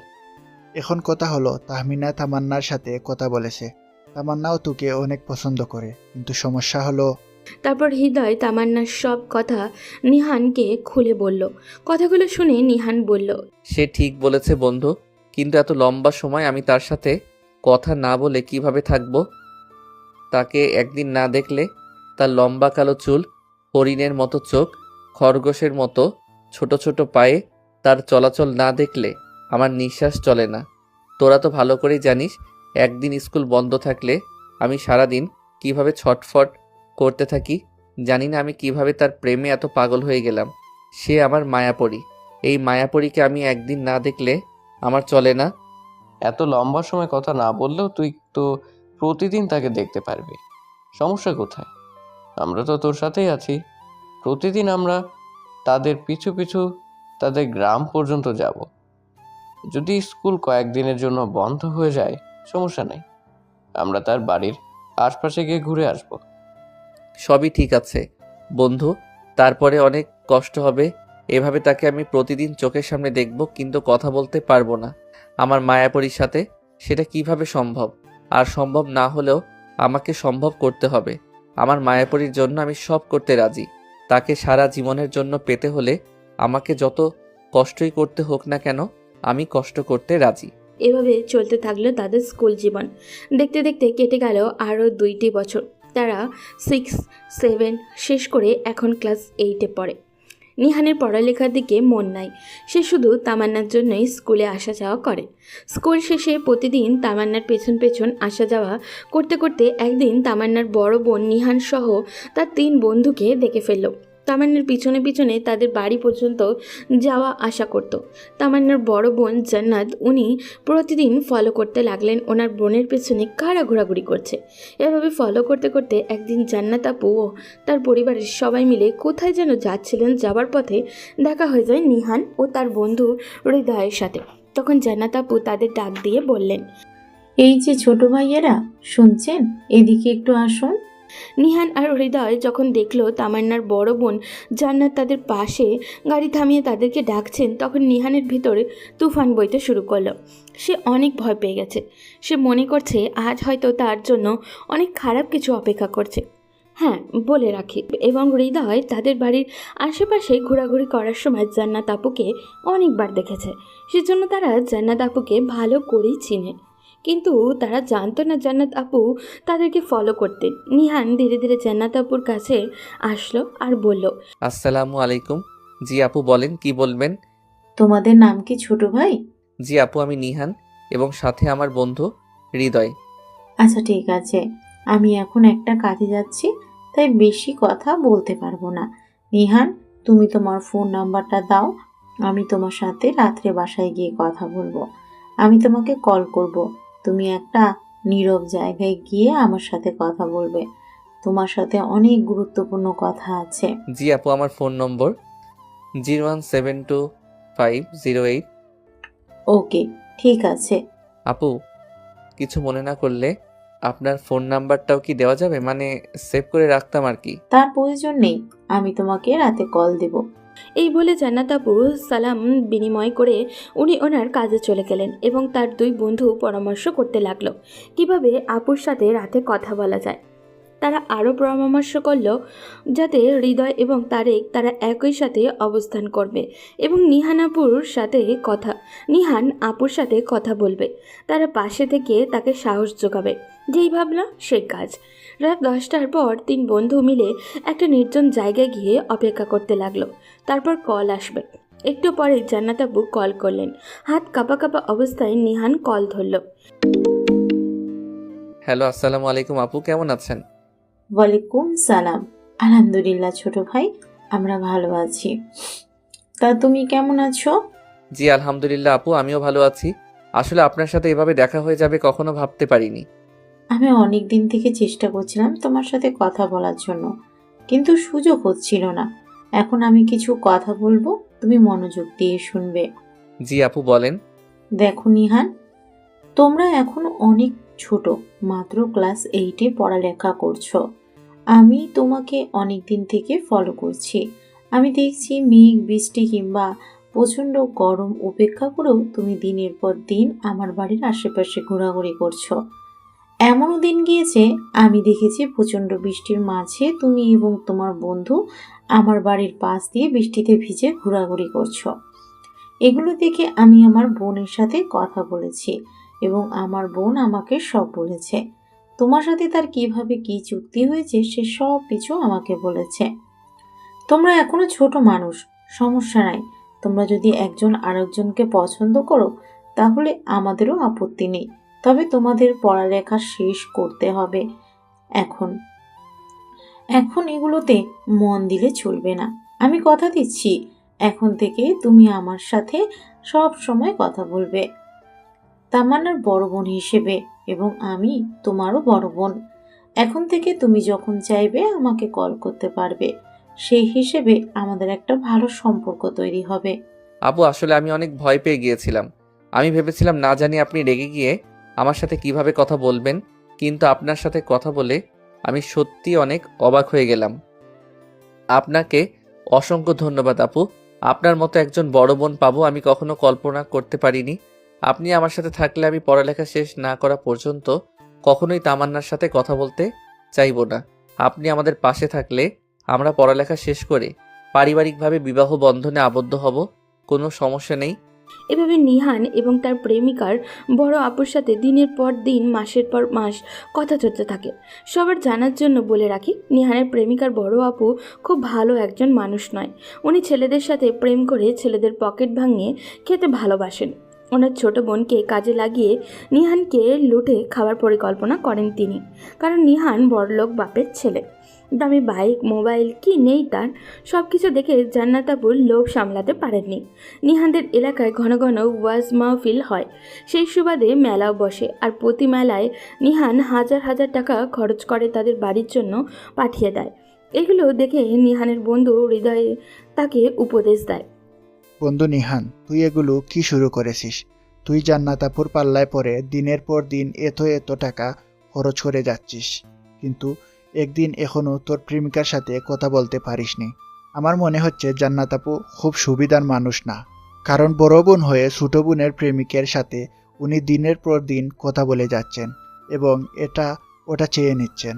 S2: এখন কথা হলো, তাহমিনা তামান্নার সাথে কথা বলেছে। তামান্নাও তোকে অনেক পছন্দ করে, কিন্তু সমস্যা হলো।
S4: তারপর হৃদয় তামান্নার সব কথা নিহানকে খুলে বলল। কথাগুলো শুনে নিহান বলল,
S1: সে ঠিক বলেছে বন্ধু, কিন্তু এত লম্বা সময় আমি তার সাথে কথা না বলে কিভাবে থাকবো? তাকে একদিন না দেখলে তার লম্বা কালো চুল, হরিণের মতো চোখ, খরগোশের মতো ছোট ছোট পায়ে তার চলাচল না দেখলে আমার নিঃশ্বাস চলে না। তোরা তো ভালো করেই জানিস একদিন স্কুল বন্ধ থাকলে আমি সারাদিন কিভাবে ছটফট করতে থাকি। জানি না আমি কিভাবে তার প্রেমে এত পাগল হয়ে গেলাম। সে আমার মায়াপরী। এই মায়াপরীকে আমি একদিন না দেখলে আমার চলে না।
S3: এত লম্বা সময় কথা না বললেও তুই তো প্রতিদিন তাকে দেখতে পারবি। সমস্যা কোথায়? আমরা তো তোর সাথেই আছি। প্রতিদিন আমরা তাদের পিছু পিছু তাদের গ্রাম পর্যন্ত যাব। যদি স্কুল কয়েকদিনের জন্য বন্ধ হয়ে যায় সমস্যা নেই, আমরা তার বাড়ির আশপাশে গিয়ে ঘুরে আসব।
S1: সবই ঠিক আছে বন্ধু, তারপরে অনেক কষ্ট হবে। এভাবে তাকে আমি প্রতিদিন চোখের সামনে দেখব, কিন্তু কথা বলতে পারবো না আমার মায়াপরীর সাথে। সেটা কিভাবে সম্ভব? আর সম্ভব না হলেও আমাকে সম্ভব করতে হবে। আমার মায়াপরীর জন্য আমি সব করতে রাজি। তাকে সারা জীবনের জন্য পেতে হলে আমাকে যত কষ্টই করতে হোক না কেন, আমি কষ্ট করতে রাজি।
S4: এভাবে চলতে থাকলো তাদের স্কুল জীবন। দেখতে দেখতে কেটে গেল আরও 2টি বছর। তারা 6, 7 শেষ করে এখন ক্লাস 8-এ পড়ে। নিহানের পড়ালেখার দিকে মন নাই। সে শুধু তামান্নার জন্যই স্কুলে আসা যাওয়া করে। স্কুল শেষে প্রতিদিন তামান্নার পেছন পেছন আসা যাওয়া করতে করতে একদিন তামান্নার বড় বোন নিহান সহ তার 3 বন্ধুকে দেখে ফেলল। তামান্নার পিছনে পিছনে তাদের বাড়ি পর্যন্ত যাওয়া আসা করত। তামান্নার বড় বোন জান্নাত, উনি প্রতিদিন ফলো করতে লাগলেন ওনার বোনের পেছনে কারা ঘোরাঘুরি করছে। এভাবে ফলো করতে করতে একদিন জান্নাত আপু ও তার পরিবারের সবাই মিলে কোথায় যেন যাচ্ছিলেন। যাবার পথে দেখা হয়ে যায় নিহান ও তার বন্ধু হৃদয়ের সাথে। তখন জান্নাত আপু তাদের ডাক দিয়ে বললেন,
S9: এই যে ছোট ভাইয়েরা, শুনছেন? এদিকে একটু আসুন।
S4: নিহান আর হৃদয় যখন দেখলো তামান্নার বড় বোন জান্নাত তাদের পাশে গাড়ি থামিয়ে তাদেরকে ডাকছেন, তখন নিহানের ভিতরে তুফান বইতে শুরু করলো। সে অনেক ভয় পেয়ে গেছে। সে মনে করছে আজ হয়তো তার জন্য অনেক খারাপ কিছু অপেক্ষা করছে। হ্যাঁ, বলে রাখি, এবং হৃদয় তাদের বাড়ির আশেপাশে ঘোরাঘুরি করার সময় জান্নাত আপুকে অনেকবার দেখেছে। সেজন্য তারা জান্নাত আপুকে ভালো করেই চিনে। কিন্তু তারা জানতো না জান্নাত আপু তাদেরকে ফলো করতে। নিহান ধীরে ধীরে জান্নাত আপুর কাছে আসলো আর বলল,
S1: আসসালামু আলাইকুম। জি আপু, বলেন কি বলবেন?
S9: তোমাদের নাম কি ছোট ভাই?
S1: জি আপু, আমি নিহান এবং সাথে আমার বন্ধু হৃদয়।
S9: আচ্ছা ঠিক আছে, আমি এখন একটা কাজে যাচ্ছি, তাই বেশি কথা বলতে পারবো না। নিহান, তুমি তোমার ফোন নাম্বারটা দাও, আমি তোমার সাথে রাত্রে বাসায় গিয়ে কথা বলবো। আমি তোমাকে কল করব, তুমি একটা নীরব জায়গায় গিয়ে আমার সাথে কথা বলবে। তোমার সাথে অনেক গুরুত্বপূর্ণ কথা আছে।
S1: জি আপু, আমার ফোন নম্বর 0172508।
S9: ওকে, ঠিক আছে।
S1: আপু, কিছু মনে না করলে আপনার ফোন নাম্বারটাও কি দেওয়া যাবে? মানে সেভ করে রাখতাম আর কি।
S9: তার প্রয়োজন নেই, আমি তোমাকে রাতে কল দেব।
S4: এই বলে জান্নাত আপু সালাম বিনিময় করে উনি ওনার কাজে চলে গেলেন এবং তার 2 বন্ধু পরামর্শ করতে লাগলো কিভাবে আপুর সাথে রাতে কথা বলা যায়। তারা আরও পরামর্শ করলো যাতে হৃদয় এবং তারেক তারা একই সাথে অবস্থান করবে এবং নিহান আপুর সাথে কথা বলবে। তারা পাশে থেকে তাকে সাহস যোগাবে। যেই ভাবনা সেই কাজ। রাত 10টার পর 3 বন্ধু মিলে একটা নির্জন জায়গায় গিয়ে অপেক্ষা করতে লাগলো। তারপর কল আসবে। একটু পরে জান্নাত আপু কল করলেন। হাত কাঁপা কাঁপা অবস্থায় নিহান কল ধরল।
S1: হ্যালো, আসসালামু আলাইকুম আপু, কেমন আছেন?
S9: ওয়ালাইকুম সালাম। আলহামদুলিল্লাহ ছোট ভাই, আমরা ভালো আছি। তা তুমি কেমন আছো?
S1: জি আলহামদুলিল্লাহ আপু, আমিও ভালো আছি। আসলে আপনার সাথে এভাবে দেখা হয়ে যাবে কখনো ভাবতে পারিনি।
S9: আমি অনেক দিন থেকে চেষ্টা করছিলাম তোমার সাথে কথা বলার জন্য, কিন্তু সুযোগ হচ্ছিল না। এখন আমি কিছু কথা বলবো, তুমি মনোযোগ দিয়ে শুনবে।
S1: জি আপু, বলেন।
S9: দেখো নিহান, তোমরা এখন অনেক ছোট, মাত্র ক্লাস 8-এ পড়ালেখা করছো। আমি তোমাকে অনেক দিন থেকে ফলো করছি। আমি দেখছি মেঘ বৃষ্টি কিংবা প্রচণ্ড গরম উপেক্ষা করেও তুমি দিনের পর দিন আমার বাড়ির আশেপাশে ঘোরাঘুরি করছো। এমনও দিন গিয়েছে আমি দেখেছি প্রচণ্ড বৃষ্টির মাঝে তুমি এবং তোমার বন্ধু আমার বাড়ির পাশ দিয়ে বৃষ্টিতে ভিজে ঘোরাঘুরি করছো। এগুলো দেখে আমি আমার বোনের সাথে কথা বলেছি এবং আমার বোন আমাকে সব বলেছে। তোমার সাথে তার কিভাবে কি চুক্তি হয়েছে সে সব কিছু আমাকে বলেছে। তোমরা এখনো ছোট মানুষ, সমস্যা নাই। তোমরা যদি একজন আরেকজনকে পছন্দ করো তাহলে আমাদেরও আপত্তি নেই, তবে তোমাদের পড়ালেখা শেষ করতে হবে। এখন এখন এগুলোতে মন দিলে চলবে না। আমি কথা দিচ্ছি, এখন থেকে তুমি আমার সাথে সব সময় কথা বলবে তামান্নার বড় বোন হিসেবে, এবং আমি তোমারও বড় বোন। এখন থেকে তুমি যখন চাইবে আমাকে কল করতে পারবে। সেই হিসেবে আমাদের একটা ভালো সম্পর্ক তৈরি হবে।
S1: আপু আসলে আমি অনেক ভয় পেয়ে গিয়েছিলাম। আমি ভেবেছিলাম না জানি আপনি রেগে গিয়ে আমার সাথে কিভাবে কথা বলবেন, কিন্তু আপনার সাথে কথা বলে আমি সত্যি অনেক অবাক হয়ে গেলাম। আপনাকে অসংখ্য ধন্যবাদ আপু। আপনার মতো একজন বড় বোন পাবো আমি কখনো কল্পনা করতে পারিনি। আপনি আমার সাথে থাকলে আমি পড়ালেখা শেষ না করা পর্যন্ত কখনোই তামান্নার সাথে কথা বলতে চাইবো না। আপনি আমাদের পাশে থাকলে আমরা পড়ালেখা শেষ করে পারিবারিকভাবে বিবাহ বন্ধনে আবদ্ধ হব, কোনো সমস্যা নেই।
S4: এভাবে নিহান এবং তার প্রেমিকার বড় আপুর সাথে দিনের পর দিন মাসের পর মাস কথা চলতে থাকে। সবার জানার জন্য বলে রাখি, নিহানের প্রেমিকার বড় আপু খুব ভালো একজন মানুষ নয়। উনি ছেলেদের সাথে প্রেম করে ছেলেদের পকেট ভাঙিয়ে খেতে ভালোবাসেন। ওনার ছোট বোনকে কাজে লাগিয়ে নিহানকে লুটে খাওয়ার পরিকল্পনা করেন তিনি, কারণ নিহান বড়লোক বাপের ছেলে। দামি বাইক, মোবাইল কি নেই তার, সব কিছু দেখে জান্নাত আপুর লোভ সামলাতে পারেননি। নিহানদের এলাকায় ঘন ঘন ওয়াজ মাহফিল হয়, সেই সুবাদে মেলাও বসে, আর প্রতি মেলায় নিহান হাজার হাজার টাকা খরচ করে তাদের বাড়ির জন্য পাঠিয়ে দেয়। এগুলো দেখে নিহানের বন্ধু হৃদয়ে তাকে উপদেশ দেয়।
S2: বন্ধু নিহান, তুই এগুলো কি শুরু করেছিস? তুই জান্নাত আপুর পাল্লায় পরে দিনের পর দিন এত এত টাকা খরচ করে যাচ্ছিস, কিন্তু একদিন এখনো তোর প্রেমিকার সাথে কথা বলতে পারিসনি। আমার মনে হচ্ছে জান্নাত আপু খুব সুবিধার মানুষ না, কারণ বড় বোন হয়ে ছোট বোনের প্রেমিকের সাথে উনি দিনের পর দিন কথা বলে যাচ্ছেন এবং এটা ওটা চেয়ে নিচ্ছেন।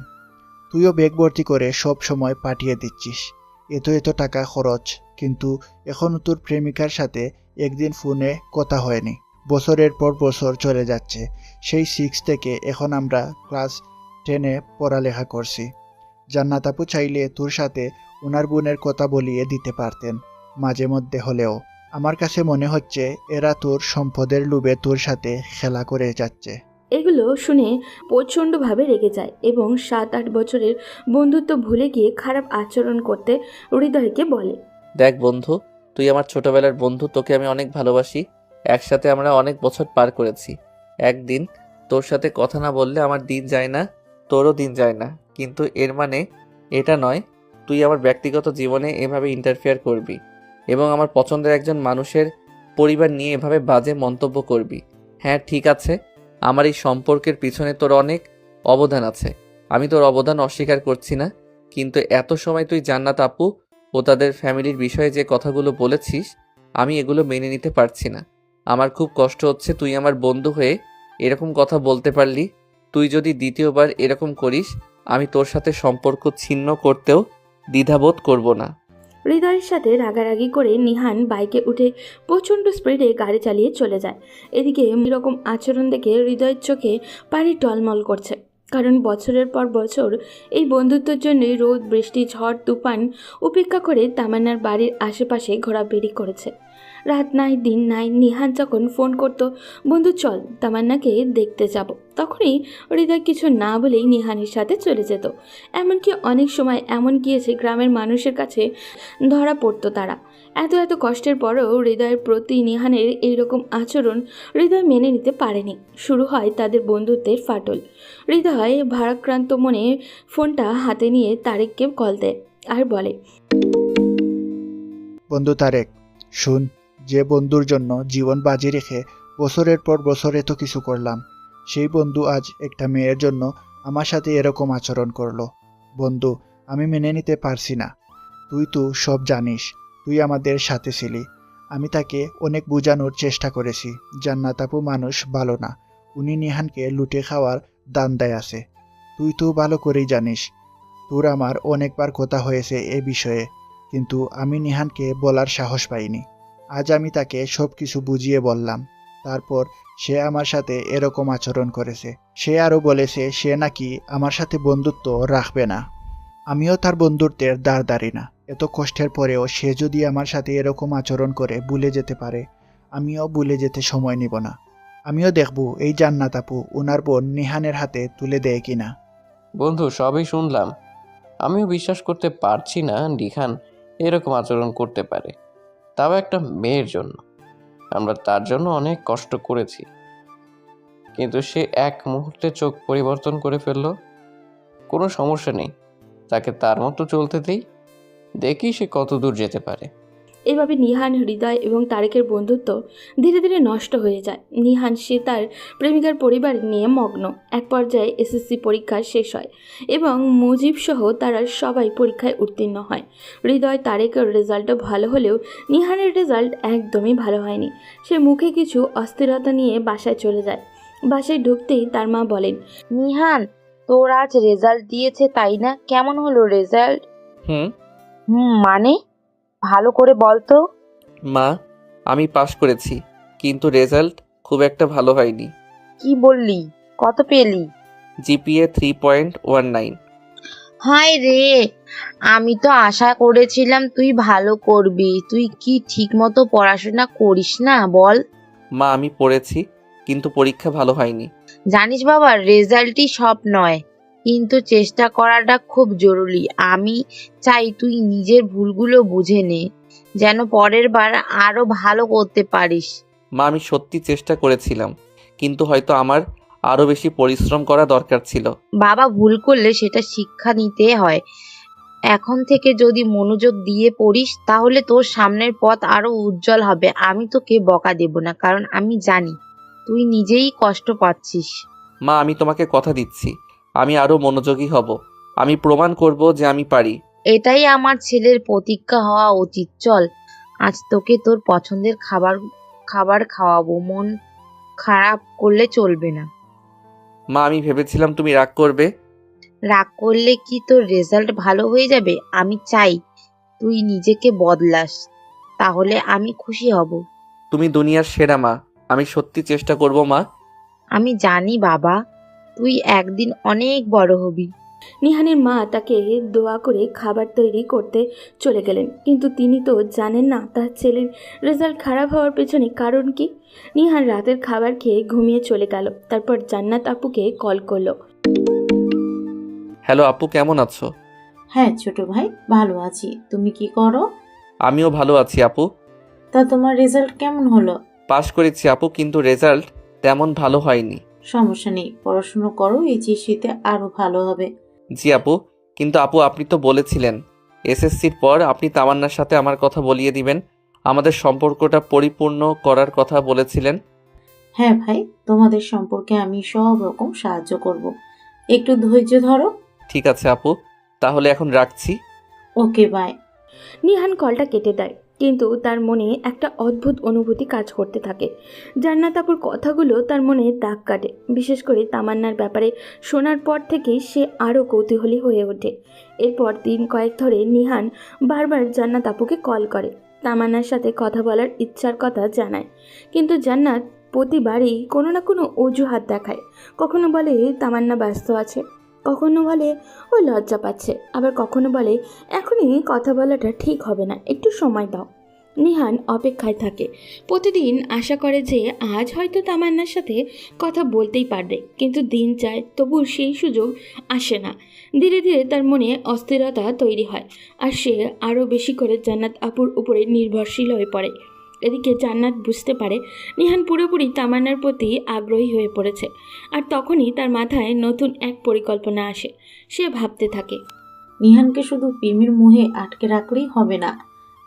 S2: তুইও ব্যাগ ভর্তি করে সব সময় পাঠিয়ে দিচ্ছিস, এত এত টাকা খরচ, কিন্তু এখনও তোর প্রেমিকার সাথে একদিন ফোনে কথা হয়নি। বছরের পর বছর চলে যাচ্ছে, সেই 6 থেকে এখন আমরা ক্লাস 10-এ পড়ালেখা করছি। জান্নাত আপু চাইলে তোর সাথে ওনার বোনের কথা বলিয়ে দিতে পারতেন মাঝে মধ্যে হলেও। আমার কাছে মনে হচ্ছে এরা তোর সম্পদের লোভে তোর সাথে খেলা করে যাচ্ছে।
S4: এগুলো শুনে প্রচণ্ডভাবে রেগে যায় এবং 7-8 বছরের বন্ধুত্ব ভুলে গিয়ে খারাপ আচরণ করতে হৃদয়কে বলে।
S1: দেখ বন্ধু, তুই আমার ছোটবেলার বন্ধু, তোকে আমি অনেক ভালোবাসি। একসাথে আমরা অনেক বছর পার করেছি। একদিন তোর সাথে কথা না বললে আমার দিন যায় না, তোরও দিন যায় না, কিন্তু এর মানে এটা নয় তুই আমার ব্যক্তিগত জীবনে এভাবে ইন্টারফেয়ার করবি এবং আমার পছন্দের একজন মানুষের পরিবার নিয়ে এভাবে বাজে মন্তব্য করবি। হ্যাঁ ঠিক আছে, আমার এই সম্পর্কের পিছনে তোর অনেক অবদান আছে, আমি তোর অবদান অস্বীকার করছি না, কিন্তু এত সময় তুই জান্নাত আপু ও তাদের ফ্যামিলির বিষয়ে যে কথাগুলো বলেছিস আমি এগুলো মেনে নিতে পারছি না। আমার খুব কষ্ট হচ্ছে তুই আমার বন্ধু হয়ে এরকম কথা বলতে পারলি। তুই যদি দ্বিতীয়বার এরকম করিস আমি তোর সাথে সম্পর্ক ছিন্ন করতেও দ্বিধাবোধ করব না।
S4: হৃদয়ের সাথে রাগারাগি করে নিহান বাইকে উঠে প্রচণ্ড স্পিডে গাড়ি চালিয়ে চলে যায়। এদিকে এরকম আচরণ দেখে হৃদয়ের চোখে পানি টলমল করছে, কারণ বছরের পর বছর এই বন্ধুত্বের জন্যই রোদ বৃষ্টি ঝড় তুফান উপেক্ষা করে তামান্নার বাড়ির আশেপাশে ঘোরাফেরি করেছে। রাত নাই দিন নাই নিহান যখন ফোন করতো, বন্ধু চল তামান্নাকে দেখতে যাব, তখনই হৃদয় কিছু না বলেই নিহানের সাথে চলে যেত। এমনকি অনেক সময় এমন গিয়েছে গ্রামের মানুষের কাছে ধরা পড়তো তারা। এত এত কষ্টের পরেও হৃদয়ের প্রতি নিহানের এইরকম আচরণ হৃদয় মেনে নিতে পারেনি। শুরু হয় তাদের বন্ধুত্বের ফাটল। হৃদয় ভারাক্রান্ত মনে ফোনটা হাতে নিয়ে তারেককে কল দেয় আর বলে,
S2: বন্ধু তারেক, শুন, যে বন্ধুর জন্য জীবন বাজি রেখে বছরের পর বছর এত কিছু করলাম, সেই বন্ধু আজ একটা মেয়ের জন্য আমার সাথে এরকম আচরণ করলো। বন্ধু, আমি মেনে নিতে পারছি না। তুই তো সব জানিস, তুই আমাদের সাথে ছিলি। আমি তাকে অনেক বোঝানোর চেষ্টা করেছি, জান্নাত আপু মানুষ ভালো না, উনি নিহানকে লুটে খাওয়ার দান্দায় আছে। তুই তো ভালো করেই জানিস, তোর আমার অনেকবার কথা হয়েছে এ বিষয়ে, কিন্তু আমি নিহানকে বলার সাহস পাইনি। আজ আমি তাকে সব কিছু বুঝিয়ে বললাম। তারপর সে আমার সাথে এরকম আচরণ করেছে। সে আরও বলেছে সে নাকি আমার সাথে বন্ধুত্ব রাখবে না। আমিও তার বন্ধুত্বের দ্বার ধারি না। এত কষ্টের পরেও সে যদি আমার সাথে এরকম আচরণ করে ভুলে যেতে পারে, আমিও ভুলে যেতে সময় নিব না। আমিও দেখব এই জান্নাত আপু ওনার বোন নিহানের হাতে তুলে দেয় কিনা।
S3: বন্ধু, সবই শুনলাম, আমিও বিশ্বাস করতে পারছি না নিহান এরকম আচরণ করতে পারে, তাও একটা মেয়ের জন্য। আমরা তার জন্য অনেক কষ্ট করেছি, কিন্তু সে এক মুহূর্তে চোখ পরিবর্তন করে ফেললো। কোনো সমস্যা নেই, তাকে তার মতো চলতে দিই, দেখি সে কত দূর যেতে পারে।
S4: এভাবে নিহান, হৃদয় এবং তারেকের বন্ধুত্ব ধীরে ধীরে নষ্ট হয়ে যায়। নিহান সে তার প্রেমিকার পরিবার নিয়ে মগ্ন। এক পর্যায়ে এসএসসি পরীক্ষা শেষ হয় এবং মুজিব সহ তারা সবাই পরীক্ষায় উত্তীর্ণ হয়। হৃদয়, তারেকের রেজাল্টও ভালো হলেও নিহানের রেজাল্ট একদমই ভালো হয়নি। সে মুখে কিছু অস্থিরতা নিয়ে বাসায় চলে যায়। বাসায় ঢুকতেই তার মা বলেন,
S10: নিহান, তোর আজ রেজাল্ট দিয়েছে তাই না? কেমন হলো রেজাল্ট?
S1: হুম।
S10: মানে ভালো করে বল তো।
S1: মা, আমি পাশ করেছি, কিন্তু রেজাল্ট খুব একটা ভালো হয়নি।
S10: কি বললি? কত পেলি?
S1: জিপিএ 3.19।
S10: হায় রে, আমি তো আশা করেছিলাম তুই ভালো করবি। তুই কি ঠিক মতো পড়াশোনা করিস না বল?
S1: মা, আমি পড়েছি, কিন্তু পরীক্ষা ভালো হয়নি।
S10: জানিস বাবা, রেজাল্টই সব নয়, কিন্তু চেষ্টা করাটা খুব জরুরি। আমি চাই তুই নিজের ভুলগুলো বুঝে নে, যেন পরের বার আরো ভালো করতে পারিস।
S1: মা, আমি সত্যি চেষ্টা করেছিলাম, কিন্তু হয়তো আমার আরও বেশি পরিশ্রম করা দরকার ছিল।
S10: বাবা, ভুল করলে সেটা শিক্ষা নিতে হয়। এখন থেকে যদি মনোযোগ দিয়ে পড়িস তাহলে তোর সামনের পথ আরো উজ্জ্বল হবে। আমি তোকে বকা দেব না, কারণ আমি জানি তুই নিজেই কষ্ট পাচ্ছিস।
S1: মা, আমি তোমাকে কথা দিচ্ছি, আমি আরও মনোযোগী হব। আমি প্রমাণ করব যে আমি পারি।
S10: এটাই আমার ছেলের প্রতিজ্ঞা হওয়া উচিত। চল, আজ তোকে তোর পছন্দের খাবার খাওয়াবো। মন খারাপ করলে চলবে না।
S1: মা, আমি ভেবেছিলাম তুমি রাগ করবে।
S10: রাগ করলে কি তোর রেজাল্ট ভালো হয়ে যাবে? আমি চাই তুই নিজেকে বদলাস, তাহলে আমি খুশি হব।
S1: তুমি দুনিয়ার সেরা মা, আমি সত্যি চেষ্টা করব মা।
S10: আমি জানি বাবা, তুই একদিন অনেক বড় হবি।
S4: নিহানের মা তাকে দোয়া করে খাবার তৈরি করতে চলে গেলেন, কিন্তু তিনি তো জানেন না তার ছেলের রেজাল্ট খারাপ হওয়ার পেছনে কারণ কি। নিহান রাতের খাবার খেয়ে ঘুমিয়ে চলে গেল। তারপর জান্নাত আপুকে কল করলো।
S1: হ্যালো আপু, কেমন আছো?
S9: হ্যাঁ ছোট ভাই, ভালো আছি। তুমি কি করো?
S1: আমিও ভালো আছি আপু।
S9: তা তোমার রেজাল্ট কেমন হলো?
S1: পাশ করেছি আপু, কিন্তু রেজাল্ট তেমন ভালো হয়নি।
S9: সমস্যা নেই, পড়াশুনো করো, এইচএসসিতে আরো ভালো হবে।
S1: জি আপু, কিন্তু আপু আপনি তো বলেছিলেন এসএসসির পর আপনি তামান্নার সাথে আমার কথা বলিয়ে দিবেন, আমাদের সম্পর্কটা পরিপূর্ণ করার কথা বলেছিলেন।
S9: হ্যাঁ ভাই, তোমাদের সম্পর্কে আমি সব রকম সাহায্য করব। একটু ধৈর্য ধরো।
S1: ঠিক আছে আপু, তাহলে এখন রাখছি।
S9: Okay bye.
S4: নিহান কলটা কেটে দেয়, কিন্তু তার মনে একটা অদ্ভুত অনুভূতি কাজ করতে থাকে। জান্নাত আপুর কথাগুলো তার মনে দাগ কাটে। বিশেষ করে তামান্নার ব্যাপারে শোনার পর থেকেই সে আরও কৌতূহলী হয়ে ওঠে। এরপর দিন কয়েক ধরে নিহান বারবার জান্নাত আপুকে কল করে, তামান্নার সাথে কথা বলার ইচ্ছার কথা জানায়। কিন্তু জান্নাত প্রতিবারই কোনো না কোনো অজুহাত দেখায়। কখনো বলে তামান্না ব্যস্ত আছে, কখনো বলে ও লজ্জা পাচ্ছে, আবার কখনো বলে এখনই কথা বলাটা ঠিক হবে না, একটু সময় দাও। নিহান অপেক্ষায় থাকে, প্রতিদিন আশা করে যে আজ হয়তো তামান্নার সাথে কথা বলতেই পারবে, কিন্তু দিন যায় তবু সেই সুযোগ আসে না। ধীরে ধীরে তার মনে অস্থিরতা তৈরি হয়, আর সে আরও বেশি করে জান্নাত আপুর উপরে নির্ভরশীল হয়ে পড়ে। এদিকে জান্নাত বুঝতে পারে নিহান পুরোপুরি তামান্নার প্রতি আগ্রহী হয়ে পড়েছে, আর তখনই তার মাথায় নতুন এক পরিকল্পনা আসে। সে ভাবতে থাকে,
S9: নিহানকে শুধু প্রেমের মোহে আটকে রাখলেই হবে না,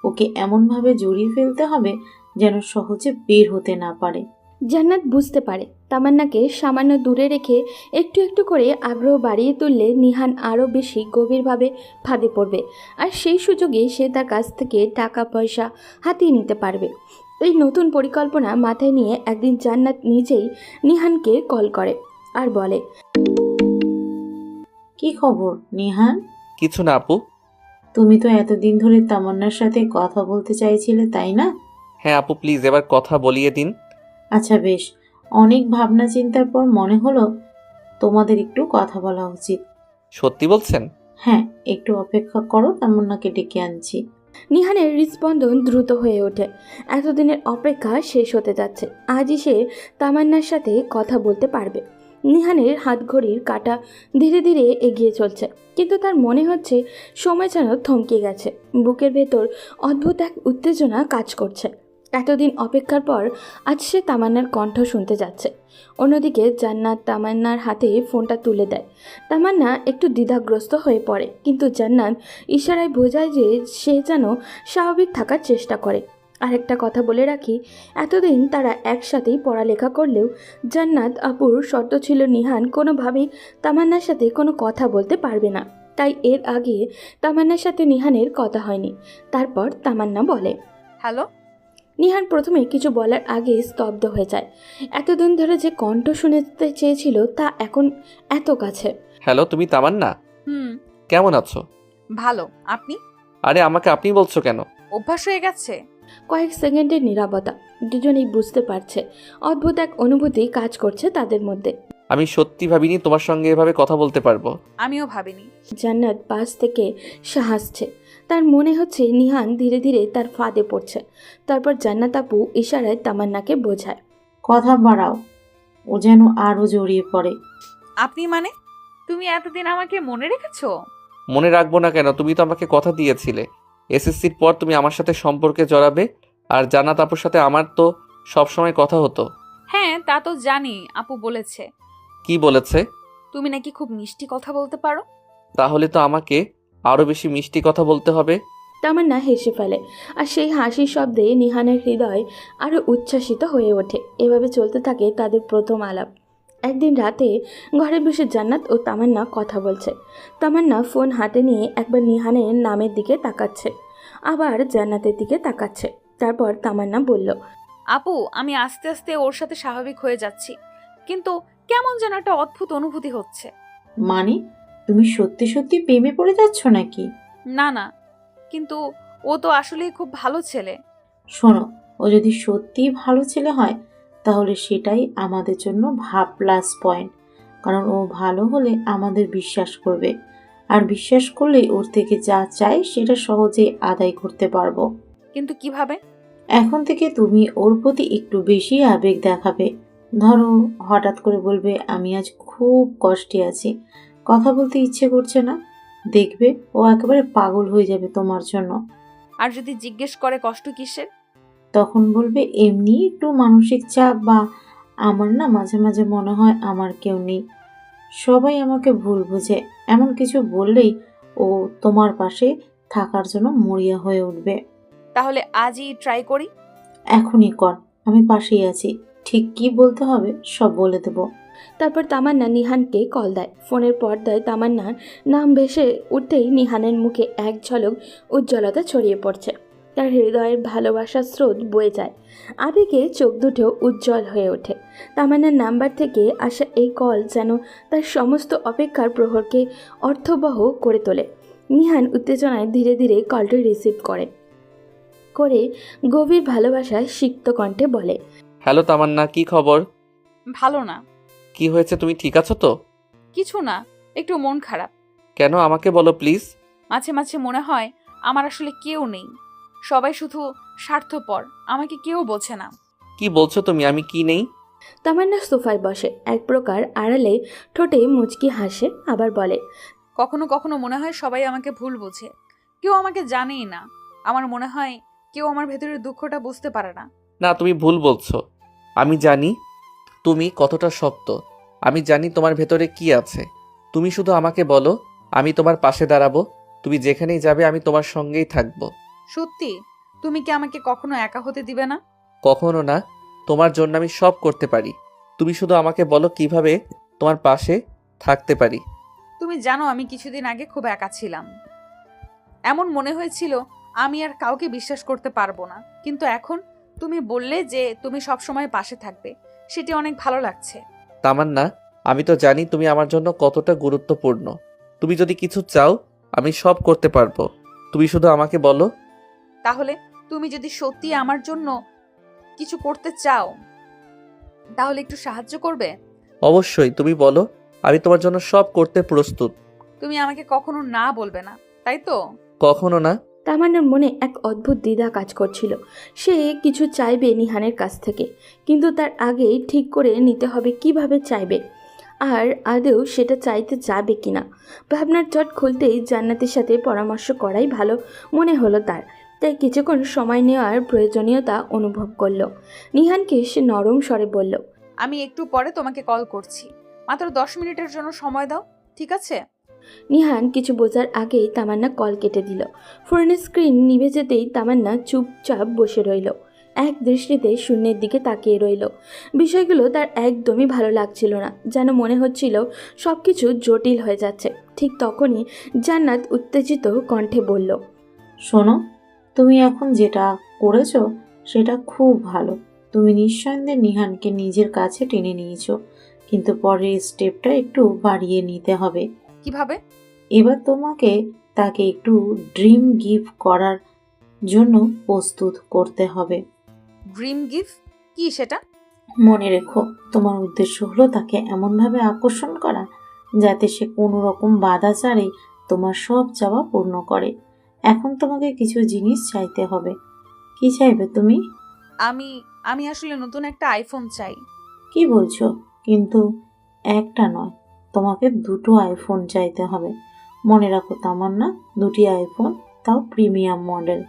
S9: ওকে এমনভাবে জড়িয়ে ফেলতে হবে যেন সহজে বের হতে না পারে।
S4: জান্নাত বুঝতে পারে তামান্নাকে সামান্য দূরে রেখে একটু একটু করে আগ্রহ বাড়িয়ে তুললে নিহান আরও বেশি গভীরভাবে ফাঁদে পড়বে, আর সেই সুযোগে সে তার কাছ থেকে টাকা পয়সা হাতিয়ে নিতে পারবে। এই নতুন পরিকল্পনা মাথায় নিয়ে একদিন জান্নাত নিজেই নিহানকে কল করে আর বলে,
S9: কি খবর নিহান?
S1: কিছু না আপু।
S9: তুমি তো এতদিন ধরে তামান্নার সাথে কথা বলতে চাইছিলে, তাই না?
S1: হ্যাঁ আপু, প্লিজ এবার কথা বলিয়ে দিন।
S9: আচ্ছা বেশ, অনেক ভাবনা চিন্তার পর মনে হলো তোমাদের একটু কথা বলা উচিত।
S1: সত্যি বলছেন?
S9: হ্যাঁ, একটু অপেক্ষা করো, তামান্নাকে ডেকে আনছি।
S4: নিহানের হৃদস্পন্দন দ্রুত হয়ে ওঠে। এতদিনের অপেক্ষা শেষ হতে যাচ্ছে। আজই সে তামান্নার সাথে কথা বলতে পারবে। নিহানের হাতঘড়ির কাঁটা ধীরে ধীরে এগিয়ে চলছে, কিন্তু তার মনে হচ্ছে সময় যেন থমকে গেছে। বুকের ভেতর অদ্ভুত এক উত্তেজনা কাজ করছে। এতদিন অপেক্ষার পর আজ সে তামান্নার কণ্ঠ শুনতে যাচ্ছে। অন্যদিকে জান্নাত তামান্নার হাতে ফোনটা তুলে দেয়। তামান্না একটু দ্বিধাগ্রস্ত হয়ে পড়ে, কিন্তু জান্নাত ইশারায় বোঝায় যে সে যেন স্বাভাবিক থাকার চেষ্টা করে। আরেকটা কথা বলে রাখি, এতদিন তারা একসাথেই পড়ালেখা করলেও জান্নাত আপুর শর্ত ছিল নিহান কোনোভাবেই তামান্নার সাথে কোনো কথা বলতে পারবে না। তাই এর আগে তামান্নার সাথে নিহানের কথা হয়নি। তারপর তামান্না বলে,
S8: হ্যালো।
S4: নিহান প্রথমে কিছু বলার আগে স্তব্ধ হয়ে যায়। এতদিন ধরে যে কণ্ঠ শুনতে চেয়েছিল তা এখন এত কাছে।
S1: হ্যালো, তুমি তামান্না?
S8: হুম।
S1: কেমন আছো?
S8: ভালো। আপনি?
S1: আরে আমাকে আপনি বলছো কেন?
S8: অভ্যাস হয়ে গেছে।
S4: কয়েক সেকেন্ডের নীরবতা। দুজনেই বুঝতে পারছে অদ্ভুত এক অনুভূতি কাজ করছে তাদের মধ্যে।
S1: আমি সত্যি ভাবিনি তোমার সঙ্গে এভাবে কথা বলতে পারবো।
S8: আমিও ভাবিনি।
S4: জান্নাত পাশ থেকে হাসছে। তার মনে হচ্ছে নিহান ধীরে ধীরে তার ফাঁদে পড়ছে। তারপর জান্নাত আপু ইশারায় তামান্নাকে বোঝায়,
S9: কথা বাড়াও, ও যেন আরো জড়িয়ে পড়ে।
S8: আপনি মানে? তুমি এতদিন আমাকে মনে রেখেছো?
S1: মনে রাখবো না কেন? তুমি তো আমাকে কথা দিয়েছিলে এসএসসির পর তুমি আমার সাথে সম্পর্কে জড়াবে। আর জান্নাত আপুর সাথে আমার তো সবসময় কথা হতো।
S8: হ্যাঁ, তা তো জানি। আপু বলেছে
S1: কি বলেছে?
S8: তুমি নাকি খুব মিষ্টি কথা বলতে পারো।
S1: তাহলে তো আমাকে আরো বেশি মিষ্টি কথা বলতে হবে।
S4: তামান্না হেসে ফেলে, আর সেই হাসির শব্দে নিহানের হৃদয় আরও উচ্ছ্বাসিত হয়ে ওঠে। এভাবে চলতে থাকে তাদের প্রথম আলাপ। একদিন রাতে ঘরে বসে জান্নাত ও তামান্না কথা বলছে। তামান্না ফোন হাতে নিয়ে একবার নিহানের নামের দিকে তাকাচ্ছে, আবার জান্নাতের দিকে তাকাচ্ছে। তারপর তামান্না বলল,
S8: আপু, আমি আস্তে আস্তে ওর সাথে স্বাভাবিক হয়ে যাচ্ছি, কিন্তু কেমন যেন একটা অদ্ভুত অনুভূতি হচ্ছে।
S9: মানে তুমি সত্যি সত্যি প্রেমে পড়ে যাচ্ছ নাকি?
S8: না না, কিন্তু ও তো আসলেই খুব ভালো ছেলে।
S9: শোনো, ও যদি সত্যি ভালো ছেলে হয় তাহলে সেটাই আমাদের জন্য প্লাস পয়েন্ট। কারণ ও ভালো হলে আমাদের বিশ্বাস করবে, আর বিশ্বাস করলেই ওর থেকে যা চাই সেটা সহজেই আদায় করতে পারবো।
S8: কিন্তু কিভাবে?
S9: এখন থেকে তুমি ওর প্রতি একটু বেশি আবেগ দেখাবে। ধরো হঠাৎ করে বলবে, আমি আজ খুব কষ্টে আছি, কথা বলতে ইচ্ছে করছে না। দেখবে ও একেবারে পাগল হয়ে যাবে তোমার জন্য।
S8: আর যদি জিজ্ঞেস করে কষ্ট কিসের?
S9: তখন বলবে, এমনি একটু মানসিক চাপ, বা আমার না মাঝে মাঝে মনে হয় আমার কেউ নেই, সবাই আমাকে ভুল বুঝে। এমন কিছু বললেই ও তোমার পাশে থাকার জন্য মরিয়া হয়ে উঠবে।
S8: তাহলে আজই ট্রাই করি।
S9: এখনই কর, আমি পাশেই আছি। ঠিক কি বলতে হবে সব বলে দেবো।
S4: তারপর তামান্না নিহানকে কল দেয়। ফোনের পর্দায় তামান্নার নাম ভেসে উঠতেই নিহানের মুখে এক ঝলক উজ্জ্বলতা ছড়িয়ে পড়ছে। তার হৃদয়ের ভালোবাসার স্রোত বয়ে যায়। আবেগে চোখ দুটো উজ্জ্বল হয়ে ওঠে। তামান্নার নাম্বার থেকে আসা এই কল যেন তার সমস্ত অপেক্ষার প্রহরকে অর্থবহ করে তোলে। নিহান উত্তেজনায় ধীরে ধীরে কলটি রিসিভ করে গভীর ভালোবাসায় সিক্ত কণ্ঠে বলে,
S1: হ্যালো তামান্না, কি খবর?
S8: ভালো না।
S1: কি হয়েছে, তুমি ঠিক আছো তো?
S8: কিছু না, একটু মন খারাপ।
S1: কেন, আমাকে বলো প্লিজ।
S8: মাঝে মাঝে মনে হয় আমার আসলে কেউ নেই, সবাই শুধু স্বার্থপর, আমাকে কেউ বোঝে না।
S1: কি বলছো তুমি? আমি কি নেই?
S4: তামান্না সোফায় বসে, এক প্রকার আড়ালে ঠোঁটে মুচকি হাসে, আবার বলে,
S8: কখনো কখনো মনে হয় সবাই আমাকে ভুল বোঝে, কেউ আমাকে জানেই না। আমার মনে হয় কেউ আমার ভেতরের দুঃখটা বুঝতে পারে না।
S1: না, তুমি ভুল বলছো। আমি জানি তুমি কতটা শক্ত। আমি জানি তোমার ভেতরে কি আছে। তুমি শুধু আমাকে বলো, আমি তোমার পাশে দাঁড়াবো। তুমি যেখানেই যাবে আমি তোমার সঙ্গেই থাকবো।
S8: সত্যি? তুমি কি আমাকে কখনো একা হতে দিবে না?
S1: কখনো না, তোমার জন্য আমি সব করতে পারি। তুমি শুধু আমাকে বলো কিভাবে তোমার পাশে থাকতে পারি।
S8: তুমি জানো আমি কিছুদিন আগে খুব একা ছিলাম। এমন মনে হয়েছিল আমি আর কাউকে বিশ্বাস করতে পারবো না, কিন্তু এখন তুমি বললে যে তুমি সব সময় পাশে থাকবে, সেটি অনেক ভালো লাগছে।
S1: তামান্না, আমি তো জানি তুমি আমার জন্য কতটা গুরুত্বপূর্ণ। তুমি যদি কিছু চাও আমি সব করতে পারবো। তুমি শুধু আমাকে বলো।
S8: তাহলে তুমি যদি সত্যি আমার জন্য কিছু করতে চাও তাহলে একটু সাহায্য করবে?
S1: অবশ্যই, তুমি বলো, আমি তোমার জন্য সব করতে প্রস্তুত।
S8: তুমি আমাকে কখনো না বলবে না, তাই তো?
S1: কখনো না।
S4: তামান্নার মনে এক অদ্ভুত দ্বিধা কাজ করছিল। সে কিছু চাইবে নিহানের কাছ থেকে, কিন্তু তার আগেই ঠিক করে নিতে হবে কিভাবে চাইবে, আর আদৌ সেটা চাইতে যাবে কিনা। ভাবনার জট খুলতেই জান্নাতের সাথে পরামর্শ করাই ভালো মনে হলো তার, তাই কিছুক্ষণ সময় নেওয়ার প্রয়োজনীয়তা অনুভব করলো। নিহানকে সে নরম স্বরে বলল,
S8: আমি একটু পরে তোমাকে কল করছি, মাত্র 10 মিনিটের জন্য সময় দাও, ঠিক আছে?
S4: নিহান কিছু বোঝার আগেই তামান্না কল কেটে দিল। ফোনের স্ক্রিন নিভে যেতেই তামান্না চুপচাপ বসে রইল, এক দৃষ্টিতে শূন্যের দিকে তাকিয়ে রইল। বিষয়গুলো তার একদমই ভালো লাগছিল না, যেন মনে হচ্ছিল সব কিছু জটিল হয়ে যাচ্ছে। ঠিক তখনই জান্নাত উত্তেজিত কণ্ঠে বলল,
S9: শোনো, তুমি এখন যেটা করেছো সেটা খুব ভালো। তুমি নিঃসন্দেহে নিহানকে নিজের কাছে টেনে নিয়েছো, কিন্তু পরের স্টেপটা একটু বাড়িয়ে নিতে হবে।
S8: কিভাবে?
S9: এবার তোমাকে তাকে একটু ড্রিম গিফট করার জন্য প্রস্তুত করতে হবে।
S8: Dream gift? কি সেটা?
S9: মনে রেখো, তোমার উদ্দেশ্য হলো তাকে এমনভাবে আকর্ষণ করা যাতে সে কোনো রকম বাধা ছাড়াই তোমার সব চাওয়া পূর্ণ করে। এখন তোমাকে কিছু জিনিস চাইতে হবে। কি চাইবে তুমি?
S8: আমি আমি আসলে নতুন একটা আইফোন চাই।
S9: কি বলছো? কিন্তু একটা নয়, তোমাকে দুটো আইফোন চাইতে হবে। মনে রাখো তামান্না, দুটি আইফোন, তাও প্রিমিয়াম মডেল।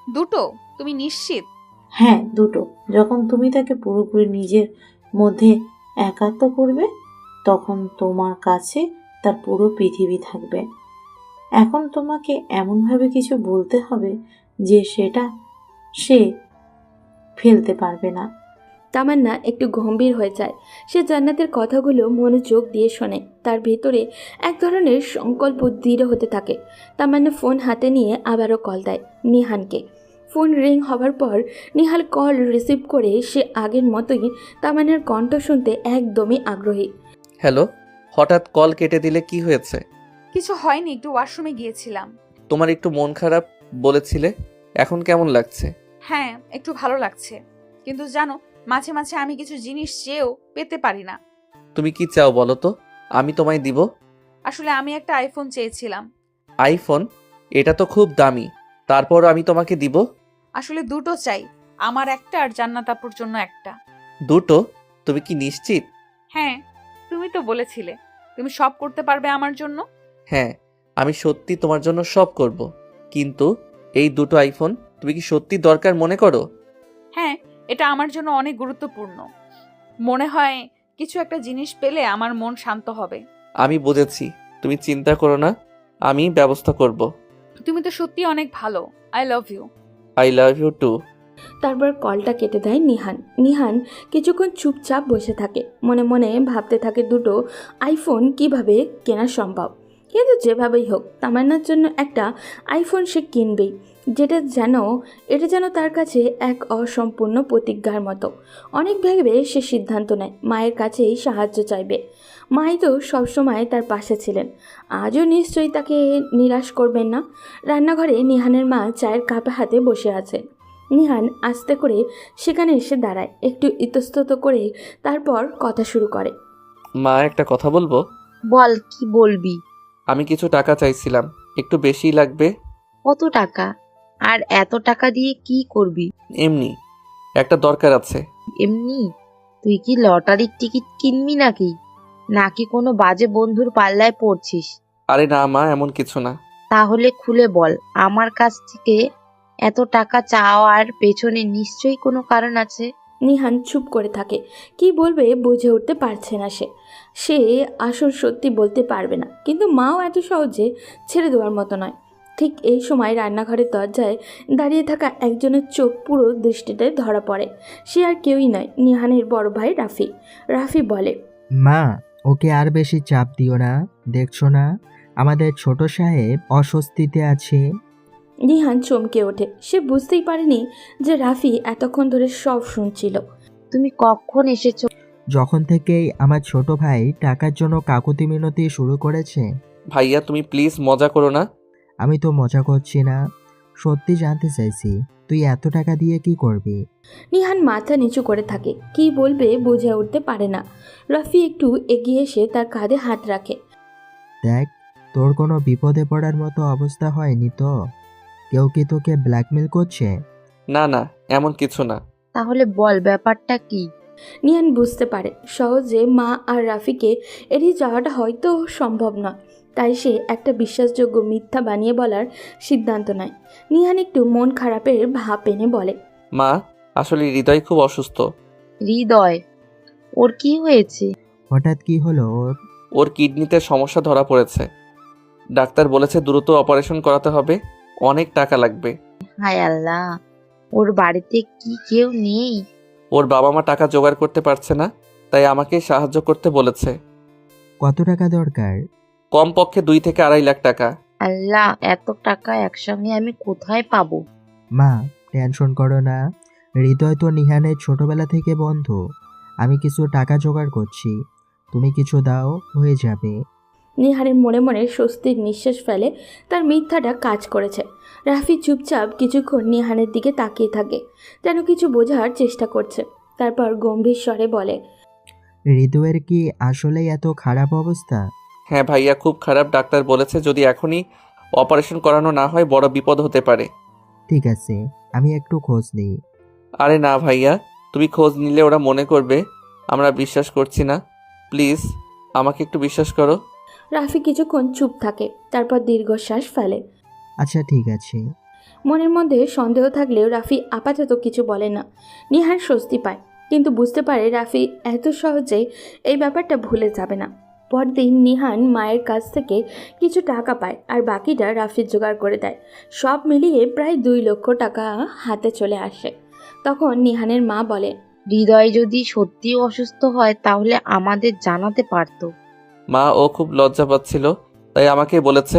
S8: দুটো? তুমি নিশ্চিত?
S9: হ্যাঁ, দুটো। যখন তুমি তাকে পুরোপুরি নিজের মধ্যে একাত্ম করবে, তখন তোমার কাছে তার পুরো পৃথিবী থাকবে। এখন তোমাকে এমনভাবে কিছু বলতে হবে যে সেটা সে ফেলতে পারবে না।
S4: তামান্না একটু গম্ভীর হয়ে যায়। সে জান্নাতের কথাগুলো মনোযোগ দিয়ে শোনে, তার ভেতরে এক ধরনের সংকল্প দৃঢ় হতে থাকে। তামান্না ফোন হাতে নিয়ে আবারও কল দেয় নিহানকে। ফোন রিং হওয়ার পর নিহাল কল রিসিভ করে সে আগের মতোই তামান্নার কণ্ঠ শুনতে একদমই আগ্রহী।
S1: হ্যালো, হঠাৎ কল কেটে দিলে, কি হয়েছে?
S8: কিছু হয়নি, একটু ওয়াশরুমে গিয়েছিলাম।
S1: তোমার একটু মন খারাপ বলেছিলে, এখন কেমন লাগছে?
S8: হ্যাঁ, একটু ভালো লাগছে, কিন্তু জানো, মাঝে মাঝে আমি কিছু জিনিস চেয়েও পেতে পারি না।
S1: তুমি কি চাও বলো তো, আমি তোমায় দিব।
S8: আসলে আমি একটা আইফোন চেয়েছিলাম।
S1: আইফোন? এটা তো খুব দামি, তারপর আমি তোমাকে দিব।
S8: আসলে দুটো চাই, আমার একটা আর জান্নাত আপুর জন্য একটা।
S1: দুটো? তুমি কি নিশ্চিত?
S8: হ্যাঁ, তুমি তো বলেছিলে তুমি সব করতে পারবে আমার জন্য।
S1: হ্যাঁ, আমি সত্যি তোমার জন্য সব করব, কিন্তু এই দুটো আইফোন তুমি কি সত্যি দরকার মনে করো?
S8: হ্যাঁ, এটা আমার জন্য অনেক গুরুত্বপূর্ণ। মনে হয় কিছু একটা জিনিস পেলে আমার মন শান্ত হবে।
S1: আমি বুঝেছি, তুমি চিন্তা করো না, আমি ব্যবস্থা করব।
S8: তুমি তো সত্যি অনেক ভালো। I love you.
S1: I love you too.
S4: তারপর কলটা কেটে দেয় নিহান। নিহান কিছুক্ষণ চুপচাপ বসে থাকে, মনে মনে ভাবতে থাকে দুটো আইফোন কিভাবে কেনা সম্ভব। কিন্তু যেভাবেই হোক তামান্নার জন্য একটা আইফোন সে কিনবেই, এটা যেন তার কাছে এক অসম্পূর্ণ প্রতিজ্ঞার মতো। অনেক ভেবে সে সিদ্ধান্ত নেয় মায়ের কাছেই সাহায্য চাইবে। মাই তো সবসময় তার পাশে ছিলেন, আজও নিশ্চয়ই তাকে নিরাশ করবেন না। রান্নাঘরে নিহানের মা চায়ের কাপ হাতে বসে আছেন। নিহান আস্তে করে সেখানে এসে দাঁড়ায়, একটু ইতস্তত করে তারপর কথা শুরু করে।
S1: মা, একটা কথা বলবো?
S10: বল, কি বলবি?
S1: আমি কিছু টাকা চাইছিলাম, একটু বেশি লাগবে।
S10: কত টাকা? আর এত টাকা দিয়ে কি করবি?
S1: এমনি একটা দরকার আছে।
S10: এমনি? তুই কি লটারির টিকিট কিনবি নাকি? নাকি কোনো বাজে বন্ধুর পাল্লায় পড়ছিস?
S1: আরে না মা, এমন কিছু না।
S10: তাহলে খুলে বল, আমার কাছ থেকে এত টাকা চাওয়ার পেছনে নিশ্চয়ই কোনো কারণ আছে।
S4: নিহান চুপ করে থাকে, কি বলবে বুঝে উঠতে পারছে না সে আসল সত্যি বলতে পারবে না, কিন্তু মাও এত সহজে ছেড়ে দেওয়ার মতো নয়। ঠিক এই সময় রান্নাঘরের দরজায় দাঁড়িয়ে থাকা একজনের চোখ পুরো দৃষ্টিতে ধরা পড়ে। সে আর কেউই নয়, নিহানের বড় ভাই রাফি। রাফি বলে,
S11: মা, ওকে আর বেশি চাপ দিও না, দেখছো না আমাদের ছোট সাহেব অস্বস্তিতে আছে।
S4: নিহান চমকে ওঠে, সে বুঝতেই পারেনি যে রাফি এতক্ষণ ধরে সব শুনছিল।
S10: তুমি কখন এসেছো?
S11: যখন থেকেই আমার ছোট ভাই টাকার জন্য কাকুতি মিনতি শুরু করেছে।
S1: ভাইয়া, তুমি প্লিজ মজা করো না।
S11: আমি তো মজা করছি না, সত্যি জানতে চাইছি, তুই এত টাকা দিয়ে কি করবি?
S4: নিহান মাথা নিচু করে থাকে, কী বলবে বুঝে উঠতে পারে না। রাফি একটু এগিয়ে এসে তার কাঁধে হাত রাখে।
S11: দেখ, তোর কোনো বিপদে পড়ার মতো অবস্থা হয়নি তো? কেউ কি তোকে ব্ল্যাকমেল করছে?
S1: না না, এমন কিছু না।
S10: তাহলে বল ব্যাপারটা কি?
S4: নিহান বুঝতে পারে সহজে মা আর রাফিকে এড়িয়ে যাওয়াটা হয়তো সম্ভব নয়, তাই সে একটা বিশ্বাসযোগ্য মিথ্যা বানিয়ে বলার সিদ্ধান্ত নেয়। নিহান একটু মন খারাপের ভাব এনে বলে,
S1: মা, আসলে হৃদয় খুব অসুস্থ।
S10: হৃদয়? ওর কি হয়েছে?
S11: হঠাৎ কি হলো ওর?
S1: ওর কিডনিতে সমস্যা ধরা পড়েছে। ডাক্তার বলেছে দ্রুত অপারেশন করাতে হবে, অনেক টাকা লাগবে।
S10: হায় আল্লাহ, ওর বাড়িতে কি কেউ নেই?
S1: ওর বাবা মা টাকা জোগাড় করতে পারছে না, তাই আমাকে সাহায্য করতে বলেছে।
S11: কত টাকা দরকার?
S1: কমপক্ষে 2 থেকে 2.5 লাখ টাকা।
S10: আল্লাহ, এত টাকা একসঙ্গে আমি কোথায় পাবো?
S11: মা, টেনশন করো না। হৃদয় তো নিহানের ছোটবেলা থেকে বন্ধু। আমি কিছু টাকা জোগাড় করছি, তুমি কিছু দাও, হয়ে যাবে।
S4: নিহারের মনে মনে স্বস্তির নিঃশ্বাস ফেলে, তার মিথ্যাটা কাজ করেছে। রাফি চুপচাপ কিছুক্ষণ নিহানের দিকে তাকিয়ে থাকে, যেন কিছু বোঝার চেষ্টা করছে। তারপর গম্ভীর স্বরে বলে,
S11: হৃদয়ের কি আসলেই এত খারাপ অবস্থা?
S1: হ্যাঁ ভাইয়া, খুব খারাপ। ডাক্তার বলেছে যদি এখনই অপারেশন করানো না হয় বড় বিপদ হতে পারে।
S11: ঠিক আছে, আমি একটু খোঁজ নিই।
S1: আরে না ভাইয়া, তুমি খোঁজ নিলে ওরা মনে করবে আমরা বিশ্বাস করছি না। প্লিজ আমাকে একটু বিশ্বাস করো।
S4: রাফি কিছুক্ষণ চুপ থাকে, তারপর দীর্ঘশ্বাস ফেলে।
S11: আচ্ছা ঠিক আছে।
S4: মনের মধ্যে সন্দেহ থাকলেও রাফি আপাতত কিছু বলে না। নিহার স্বস্তি পায়, কিন্তু বুঝতে পারে রাফি এত সহজেই এই ব্যাপারটা ভুলে যাবে না। পরদিন নিহান মায়ের কাছ থেকে কিছু টাকা পায়, আর বাকিটা রাফি জোগাড় করে দেয়। সব মিলিয়ে প্রায় 2 লক্ষ টাকা হাতে চলে আসে। তখন নিহানের মা বলে,
S10: হৃদয় যদি সত্যি অসুস্থ হয় তাহলে আমাদের জানাতে পারতো।
S1: মা, ও খুব লজ্জা পাচ্ছিল, তাই আমাকে বলেছে।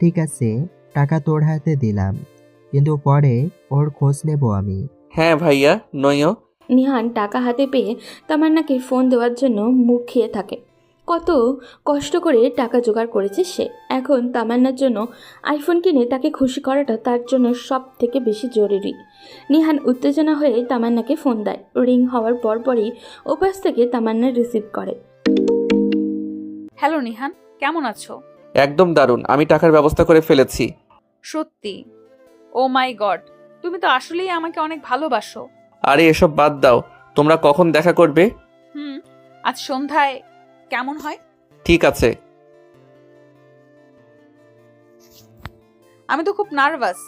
S11: ঠিক আছে, টাকা তোর হাতে দিলাম, কিন্তু পরে ওর খোঁজ নেব আমি।
S1: হ্যাঁ ভাইয়া, নইও।
S4: নিহান টাকা হাতে পেয়ে তামান্নাকে ফোন দেওয়ার জন্য মুখ খেয়ে থাকে। কত কষ্ট করে টাকা জোগাড় করেছে সে। এখন তামান্নার জন্য আইফোন কিনে তাকে খুশি করাটা তার জন্য সব থেকে বেশি জরুরি। নিহান উত্তেজনা হয়ে তামান্নাকে ফোন দেয়। রিং হওয়ার পরপরই ওপাশ থেকে তামান্না রিসিভ করে।
S8: হ্যালো নিহান, কেমন আছো?
S1: একদম দারুণ, আমি টাকার ব্যবস্থা করে ফেলেছি।
S8: সত্যি? ও মাই গড, তুমি তো আসলেই আমাকে অনেক ভালোবাসো।
S1: আরে এসব বাদ দাও, তোমরা কখন দেখা করবে?
S8: আজ সন্ধ্যায় কেমন হয়?
S1: ঠিক আছে।
S8: আমি তো খুব নার্ভাস,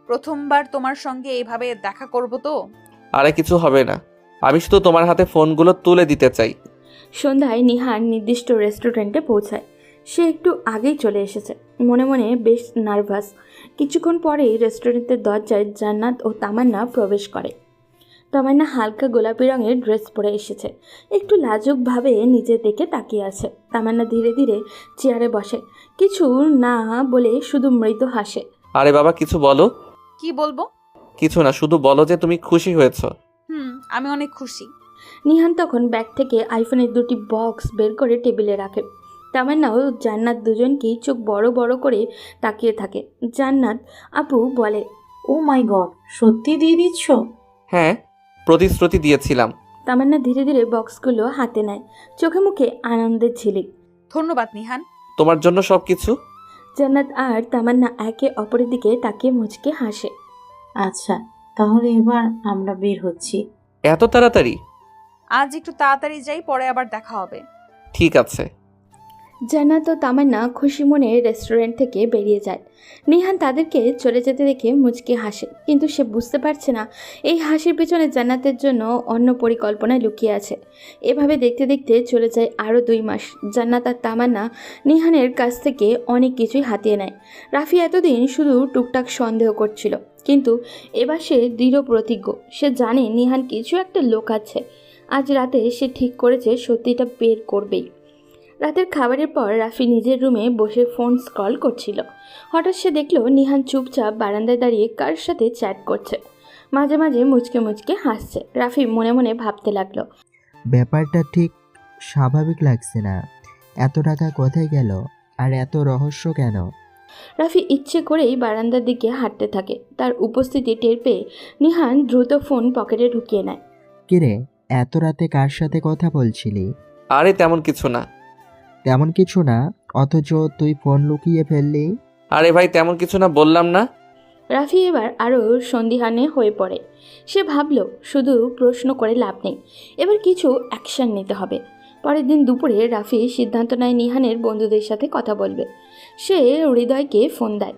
S8: প্রথমবার তোমার সঙ্গে এইভাবে দেখা করব তো।
S1: আরে কিছু হবে না, আমি শুধু তোমার হাতে ফোনগুলো তুলে দিতে চাই।
S4: সন্ধ্যায় নিহান নির্দিষ্ট রেস্টুরেন্টে পৌঁছায়। সে একটু আগেই চলে এসেছে, মনে মনে বেশ নার্ভাস। কিছুক্ষণ পরেই রেস্টুরেন্টের দরজায় জান্নাত ও তামান্না প্রবেশ করে। তামান্না হালকা গোলাপি রঙের ড্রেস পরে এসেছে, একটু লাজুকভাবে নিজের দিকে তাকিয়ে আছে। তামান্না ধীরে ধীরে চেয়ারে বসে, কিছু না বলে শুধু মৃদু হাসে।
S1: আরে বাবা, কিছু বলো।
S8: কি বলবো?
S1: কিছু না, শুধু বলো যে তুমি খুশি হয়েছো।
S8: আমি অনেক খুশি।
S4: নিহান তখন ব্যাগ থেকে আইফোনের 2টি বক্স বের করে টেবিলে রাখে। তামান্না ও জান্নাত দুজনকেই চোখ বড় বড় করে তাকিয়ে থাকে। জান্নাত আপু বলে,
S9: ও মাই গড, সত্যি দিয়ে দিচ্ছ?
S1: হ্যাঁ, প্রতিশ্রুতি দিয়েছিলাম।
S4: তামান্না ধীরে ধীরে বক্সগুলো হাতে নেয়, চোখে মুখে আনন্দের ঝিলিক।
S8: ধন্যবাদ নিহান।
S1: তোমার জন্য সবকিছু।
S4: জান্নাত আর তামান্না একে অপরের দিকে তাকিয়ে মুচকে হাসে।
S9: আচ্ছা, তাহলে এবার আমরা বের হচ্ছি।
S1: এত তাড়াতাড়ি?
S8: আজ একটু তাড়াতাড়ি যাই, পরে আবার দেখা হবে।
S1: ঠিক আছে।
S4: জান্নাত ও তামান্না খুশি মনে রেস্টুরেন্ট থেকে বেরিয়ে যায়। নিহান তাদেরকে চলে যেতে দেখে মুচকে হাসে, কিন্তু সে বুঝতে পারছে না এই হাসির পেছনে জান্নাতের জন্য অন্য পরিকল্পনা লুকিয়ে আছে। এভাবে দেখতে দেখতে চলে যায় আরও 2 মাস। জান্নাত আর তামান্না নিহানের কাছ থেকে অনেক কিছুই হাতিয়ে নেয়। রাফি এতদিন শুধু টুকটাক সন্দেহ করছিল, কিন্তু এবার সে দৃঢ় প্রতিজ্ঞ। সে জানে নিহান কিছু একটা লুকাচ্ছে। আজ রাতে সে ঠিক করেছে সত্যিটা বের করবেই। রাতের খাবারের পর রাফি নিজের রুমে বসে ফোন স্ক্রল করছিল। হঠাৎ সে দেখল নিহান চুপচাপ বারান্দায় দাঁড়িয়ে কার সাথে চ্যাট করছে, মাঝে মাঝে মুচকে মুচকে হাসছে। রাফি মনে মনে ভাবতে লাগলো,
S11: ব্যাপারটা ঠিক স্বাভাবিক লাগছে না। এত টাকা কোথায় গেল, আর এত রহস্য কেন?
S4: রাফি ইচ্ছে করেই বারান্দার দিকে হাঁটতে থাকে। তার উপস্থিতি টের পেয়ে নিহান দ্রুত ফোন পকেটে ঢুকিয়ে নেয়।
S11: কিরে, এত রাতে কার সাথে কথা বলছিলি?
S1: আরে তেমন কিছু না।
S11: তেমন কিছু না, অথচ তুই ফোন লুকিয়ে ফেললি।
S1: আরে ভাই তেমন কিছু না বললাম না।
S4: রাফি এবার আরও সন্দিহানে হয়ে পড়ে। সে ভাবল শুধু প্রশ্ন করে লাভ নেই, এবার কিছু অ্যাকশন নিতে হবে। পরের দিন দুপুরে রাফি সিদ্ধান্ত নেয় নিহানের বন্ধুদের সাথে কথা বলবে। সে হৃদয়কে ফোন দেয়।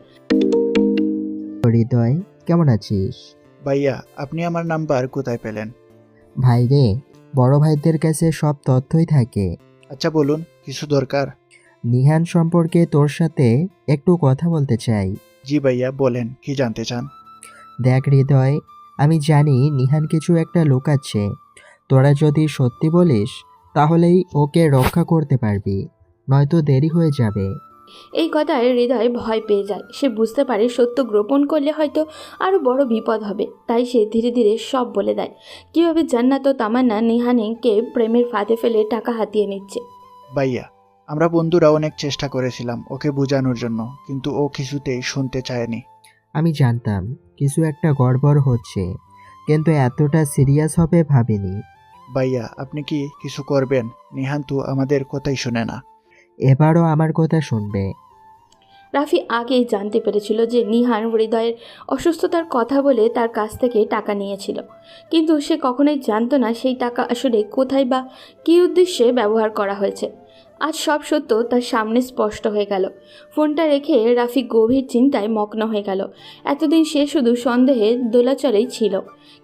S11: হৃদয়, কেমন আছিস?
S2: ভাইয়া, আপনি আমার নাম্বার কোথায় পেলেন?
S11: ভাই রে, বড় ভাইদের কাছে সব তথ্যই থাকে।
S2: আচ্ছা বলুন, কিছু দরকার?
S11: নিহান সম্পর্কে তোর সাথে একটু কথা বলতে চাই।
S2: জি ভাইয়া, বলেন, কি জানতে চান?
S11: দেখ হৃদয়, আমি জানি নিহান কিছু একটা লুকাচ্ছে। তোরা যদি সত্যি বলিস তাহলেই ওকে রক্ষা করতে পারবি, নয়তো দেরি হয়ে যাবে।
S4: এই কথায় হৃদয় ভয় পেয়ে যায়। সে বুঝতে পারে সত্য গোপন করলে হয়তো আরও বড় বিপদ হবে। তাই সে ধীরে ধীরে সব বলে দেয়, কীভাবে জান্নাত ও তামান্না নিহানকে প্রেমের ফাঁদে ফেলে টাকা হাতিয়ে নিচ্ছে।
S2: ভাইয়া, আমরা বন্ধুরা অনেক চেষ্টা করেছিলাম ওকে বোঝানোর জন্য, কিন্তু ও কিছুতেই শুনতে চায়নি।
S11: আমি জানতাম কিছু একটা গড়বড় হচ্ছে, কিন্তু এতটা সিরিয়াস হবে ভাবিনি।
S2: ভাইয়া, আপনি কি কিছু করবেন? নিহান তো আমাদের কথাই শুনে না।
S11: এবারও আমার কথা শুনবে।
S4: রাফি আগেই জানতে পেরেছিল যে নিহান হৃদয়ের অসুস্থতার কথা বলে তার কাছ থেকে টাকা নিয়েছিল, কিন্তু সে কখনোই জানতো না সেই টাকা আসলে কোথায় বা কী উদ্দেশ্যে ব্যবহার করা হয়েছে। আজ সব সত্য তার সামনে স্পষ্ট হয়ে গেল। ফোনটা রেখে রাফি গভীর চিন্তায় মগ্ন হয়ে গেল। এতদিন সে শুধু সন্দেহে দোলাচলেই ছিল,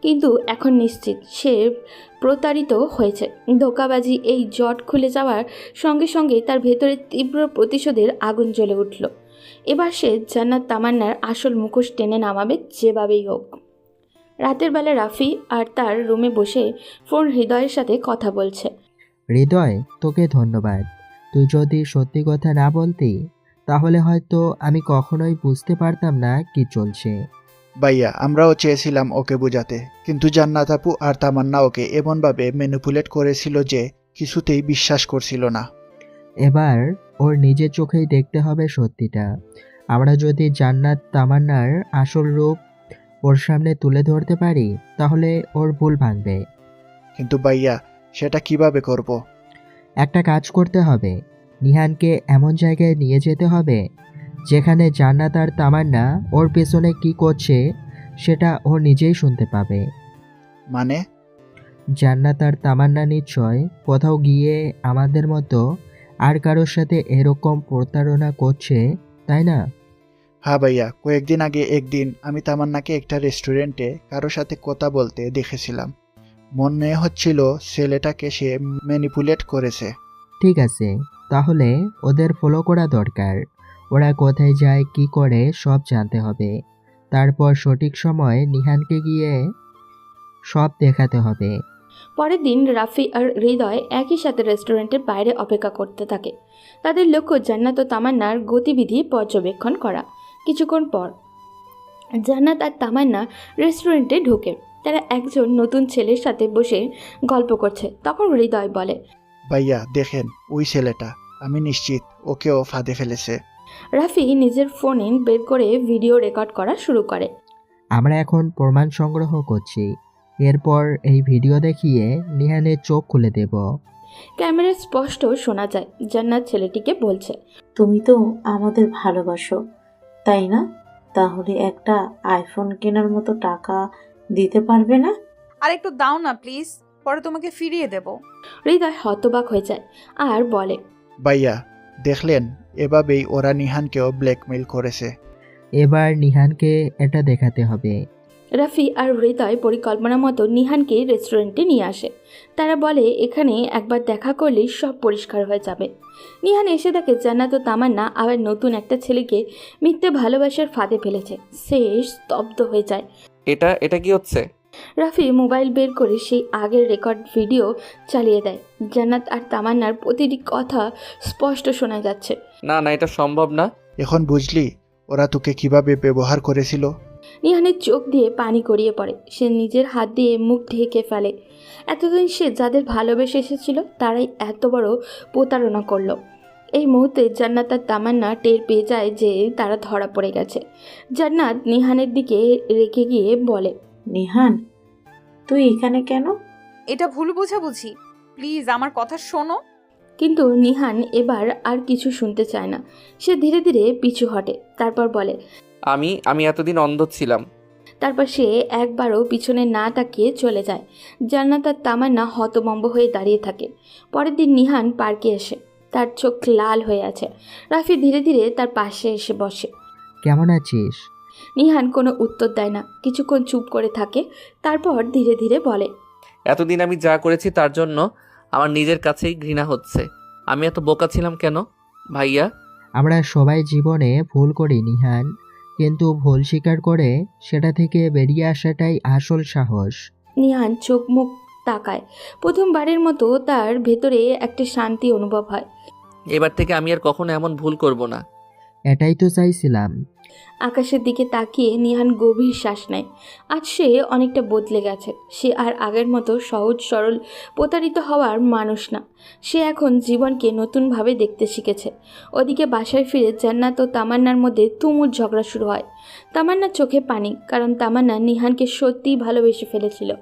S4: কিন্তু এখন নিশ্চিত সে প্রতারিত হয়েছে। ধোঁকাবাজি এই জট খুলে যাওয়ার সঙ্গে সঙ্গে তার ভেতরে তীব্র প্রতিশোধের আগুন জ্বলে উঠল। এবার সে জান্নাত তামান্নার আসল মুখোশ টেনে নামাবে যেভাবেই হোক। রাতের বেলা রাফি আর তার রুমে বসে ফোন হৃদয়ের সাথে কথা বলছে।
S11: হৃদয়, তোকে ধন্যবাদ। তুই যদি সত্যি কথা না বলতি তাহলে হয়তো আমি কখনোই বুঝতে পারতাম না কি চলছে।
S2: ভাইয়া, আমরাও চেয়েছিলাম ওকে বোঝাতে, কিন্তু জান্নাত আপু আর তামান্না ওকে এমনভাবে ম্যানিপুলেট করেছিল যে কিছুতেই বিশ্বাস করছিল না।
S11: এবার ওর নিজের চোখেই দেখতে হবে সত্যিটা। আমরা যদি জান্নাত তামান্নার আসল রূপ ওর সামনে তুলে ধরতে পারি তাহলে ওর ভুল ভাঙবে।
S2: কিন্তু ভাইয়া, সেটা কিভাবে করব?
S11: একটা কাজ করতে হবে, নিহানকে এমন জায়গায় নিয়ে যেতে হবে যেখানে জান্নাত আর তামান্না ওর পেছনে কি করছে সেটা ও নিজেই শুনতে পাবে।
S2: মানে?
S11: জান্নাত আর তামান্না নিশ্চয় কোথাও গিয়ে আমাদের মতো আর কারোর সাথে এরকম প্রতারণা করছে, তাই না?
S2: হ্যাঁ ভাইয়া, কয়েকদিন আগে একদিন আমি তামান্নাকে একটা রেস্টুরেন্টে কারোর সাথে কথা বলতে দেখেছিলাম। মনে হচ্ছিল ছেলেটাকে সে ম্যানিপুলেট করেছে।
S11: ঠিক আছে, তাহলে ওদের ফলো করা দরকার। ওরা কোথায় যায় কি করে সব জানতে হবে। তারপর সঠিক সময় নিহানকে গিয়ে সব দেখাতে হবে।
S4: পরের দিন রাফি আর হৃদয় একই সাথে রেস্টুরেন্টের বাইরে অপেক্ষা করতে থাকে। তাদের লক্ষ্য জান্নাত ও তামান্নার গতিবিধি পর্যবেক্ষণ করা। কিছুক্ষণ পর জান্নাত আর তামান্না রেস্টুরেন্টে ঢোকে। তারা একজন নতুন ছেলের সাথে বসে গল্প করছে। তখন হৃদয় বলে,
S2: ভাইয়া দেখেন, ওই ছেলেটা, আমি নিশ্চিত ওকেও ফাঁদে ফেলেছে।
S4: রাফি নিজের ফোনে বের করে ভিডিও রেকর্ড করা শুরু করে।
S11: আমরা এখন প্রমাণ সংগ্রহ করছি, এরপর এই ভিডিও দেখিয়ে নিহানের চোখ খুলে দেব।
S4: ক্যামেরায় স্পষ্ট শোনা যায় জান্নাত ছেলেটিকে বলছে,
S9: তুমি তো আমাদের ভালোবাসো, তাই না? তাহলে একটা আইফোন কেনার মতো টাকা দিতে পারবে না?
S8: আর একটু দাও না প্লিজ, পরে তোমাকে ফিরিয়ে দেব।
S4: হৃদয় হতবাক হয়ে যায় আর বলে,
S2: ভাইয়া দেখলেন, এভাবেই ওরা নিহানকেও ব্ল্যাকমেইল করেছে।
S11: এবার নিহানকে এটা দেখাতে হবে।
S4: রাফি আর হৃদয় পরিকল্পনা মতো নিহানকে রেস্টুরেন্টে নিয়ে আসে। তারা বলে এখানে একবার দেখা করলেই সব পরিষ্কার হয়ে যাবে। নিহান এসে দেখে জান্নাত ও তামান্না আবার নতুন একটা ছেলেকে মিথ্যে ভালোবাসার ফাঁদে ফেলেছে। সে স্তব্ধ হয়ে যায়।
S1: এটা কি হচ্ছে?
S4: রাফি মোবাইল বের করে সেই আগের রেকর্ড ভিডিও চালিয়ে দেয়। জান্নাত আর তামান্নার প্রতিটি কথা স্পষ্ট শোনা যাচ্ছে।
S1: না না, এটা সম্ভব না।
S2: এখন বুঝলি ওরা তোকে কিভাবে ব্যবহার করেছিল?
S4: নিহানের চোখ দিয়ে পানি গড়িয়ে পড়ে। সে নিজের হাত দিয়ে মুখ ঢেকে ফেলে। এতদিন সে যাদের ভালোবেসে এসেছিল তারাই এত বড় প্রতারণা করলো। এই মুহূর্তে জান্নাত আর তামান্না টের পেয়ে যায় যে তারা ধরা পড়ে গেছে। জান্নাত নিহানের দিকে রেখে গিয়ে বলে,
S9: নিহান, তুই এখানে কেন?
S8: এটা ভুল বোঝাবুঝি, প্লিজ আমার কথা শোনো।
S4: কিন্তু নিহান এবার আর কিছু শুনতে চায় না। সে ধীরে ধীরে পিছু হটে, তারপর বলে,
S1: আমি এতদিন অন্ধ ছিলাম।
S4: তারপর সে একবারও পিছনে না তাকিয়ে চলে যায়। জান্নাত আর তামান্না হতভম্ব হয়ে দাঁড়িয়ে থাকে। পরের দিন নিহান পার্কে এসে তার চোখ লাল হয়ে আছে। রাফি ধীরে ধীরে তার পাশে এসে বসে।
S11: কেমন আছিস?
S4: নিহান কোনো উত্তর দেয় না, কিছুক্ষণ চুপ করে থাকে, তারপর ধীরে ধীরে বলে,
S1: এতদিন আমি যা করেছি তার জন্য আমার নিজের কাছেই ঘৃণা হচ্ছে। আমি এত বোকা ছিলাম কেন ভাইয়া?
S11: আমরা সবাই জীবনে ভুল করি নিহান, কিন্তু ভুল স্বীকার করে সেটা থেকে বেরিয়ে আসাটাই আসল সাহস।
S4: নিহান চোখ মুখ তাকায়। প্রথমবারের মতো তার ভেতরে একটা শান্তি অনুভব হয়।
S1: এবার থেকে আমি আর কখনো এমন ভুল করব না।
S11: এটাই তো চাইছিলাম।
S4: আকাশের দিকে তাকিয়ে নিহান গভীর শ্বাস নেয়। আজ সে অনেকটা বদলে গেছে। সে আর আগের মতো সহজ সরল প্রতারিত হওয়ার মানুষ না। সে এখন জীবনকে নতুনভাবে দেখতে শিখেছে। ওদিকে বাসায় ফিরে জান্নাত ও তামান্নার মধ্যে তুমুল ঝগড়া শুরু হয়। তামান্নার চোখে পানি, কারণ তামান্না নিহানকে সত্যিই ভালোবেসে ফেলেছিল।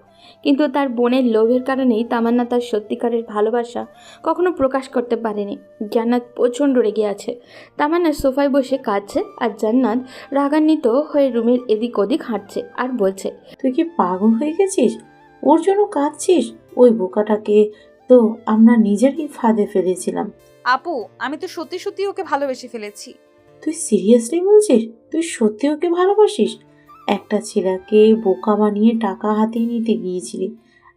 S4: কিন্তু তার বোনের লোভের কারণেই তামান্না তার সত্যিকারের ভালোবাসা কখনো প্রকাশ করতে পারেনি। জান্নাত প্রচণ্ড রেগে আছে। তামান্না সোফায় বসে কাঁদছে আর জান্নাত রাগান্বিত হয়ে রুমের এদিক ওদিক হাঁটছে আর বলছে,
S9: তুই কি পাগল হয়ে গেছিস? ওর জন্য কাঁদছিস? ওই বোকাটাকে তো আমরা নিজেরই ফাঁদে ফেলেছিলাম।
S8: আপু, আমি তো সত্যি সত্যি ওকে ভালোবেসে ফেলেছি।
S9: তুই সিরিয়াসলি বলছিস? তুই সত্যি ওকে ভালোবাসিস? একটা ছেলেকে বোকা বানিয়ে টাকা হাতিয়ে নিতে গিয়েছিলি,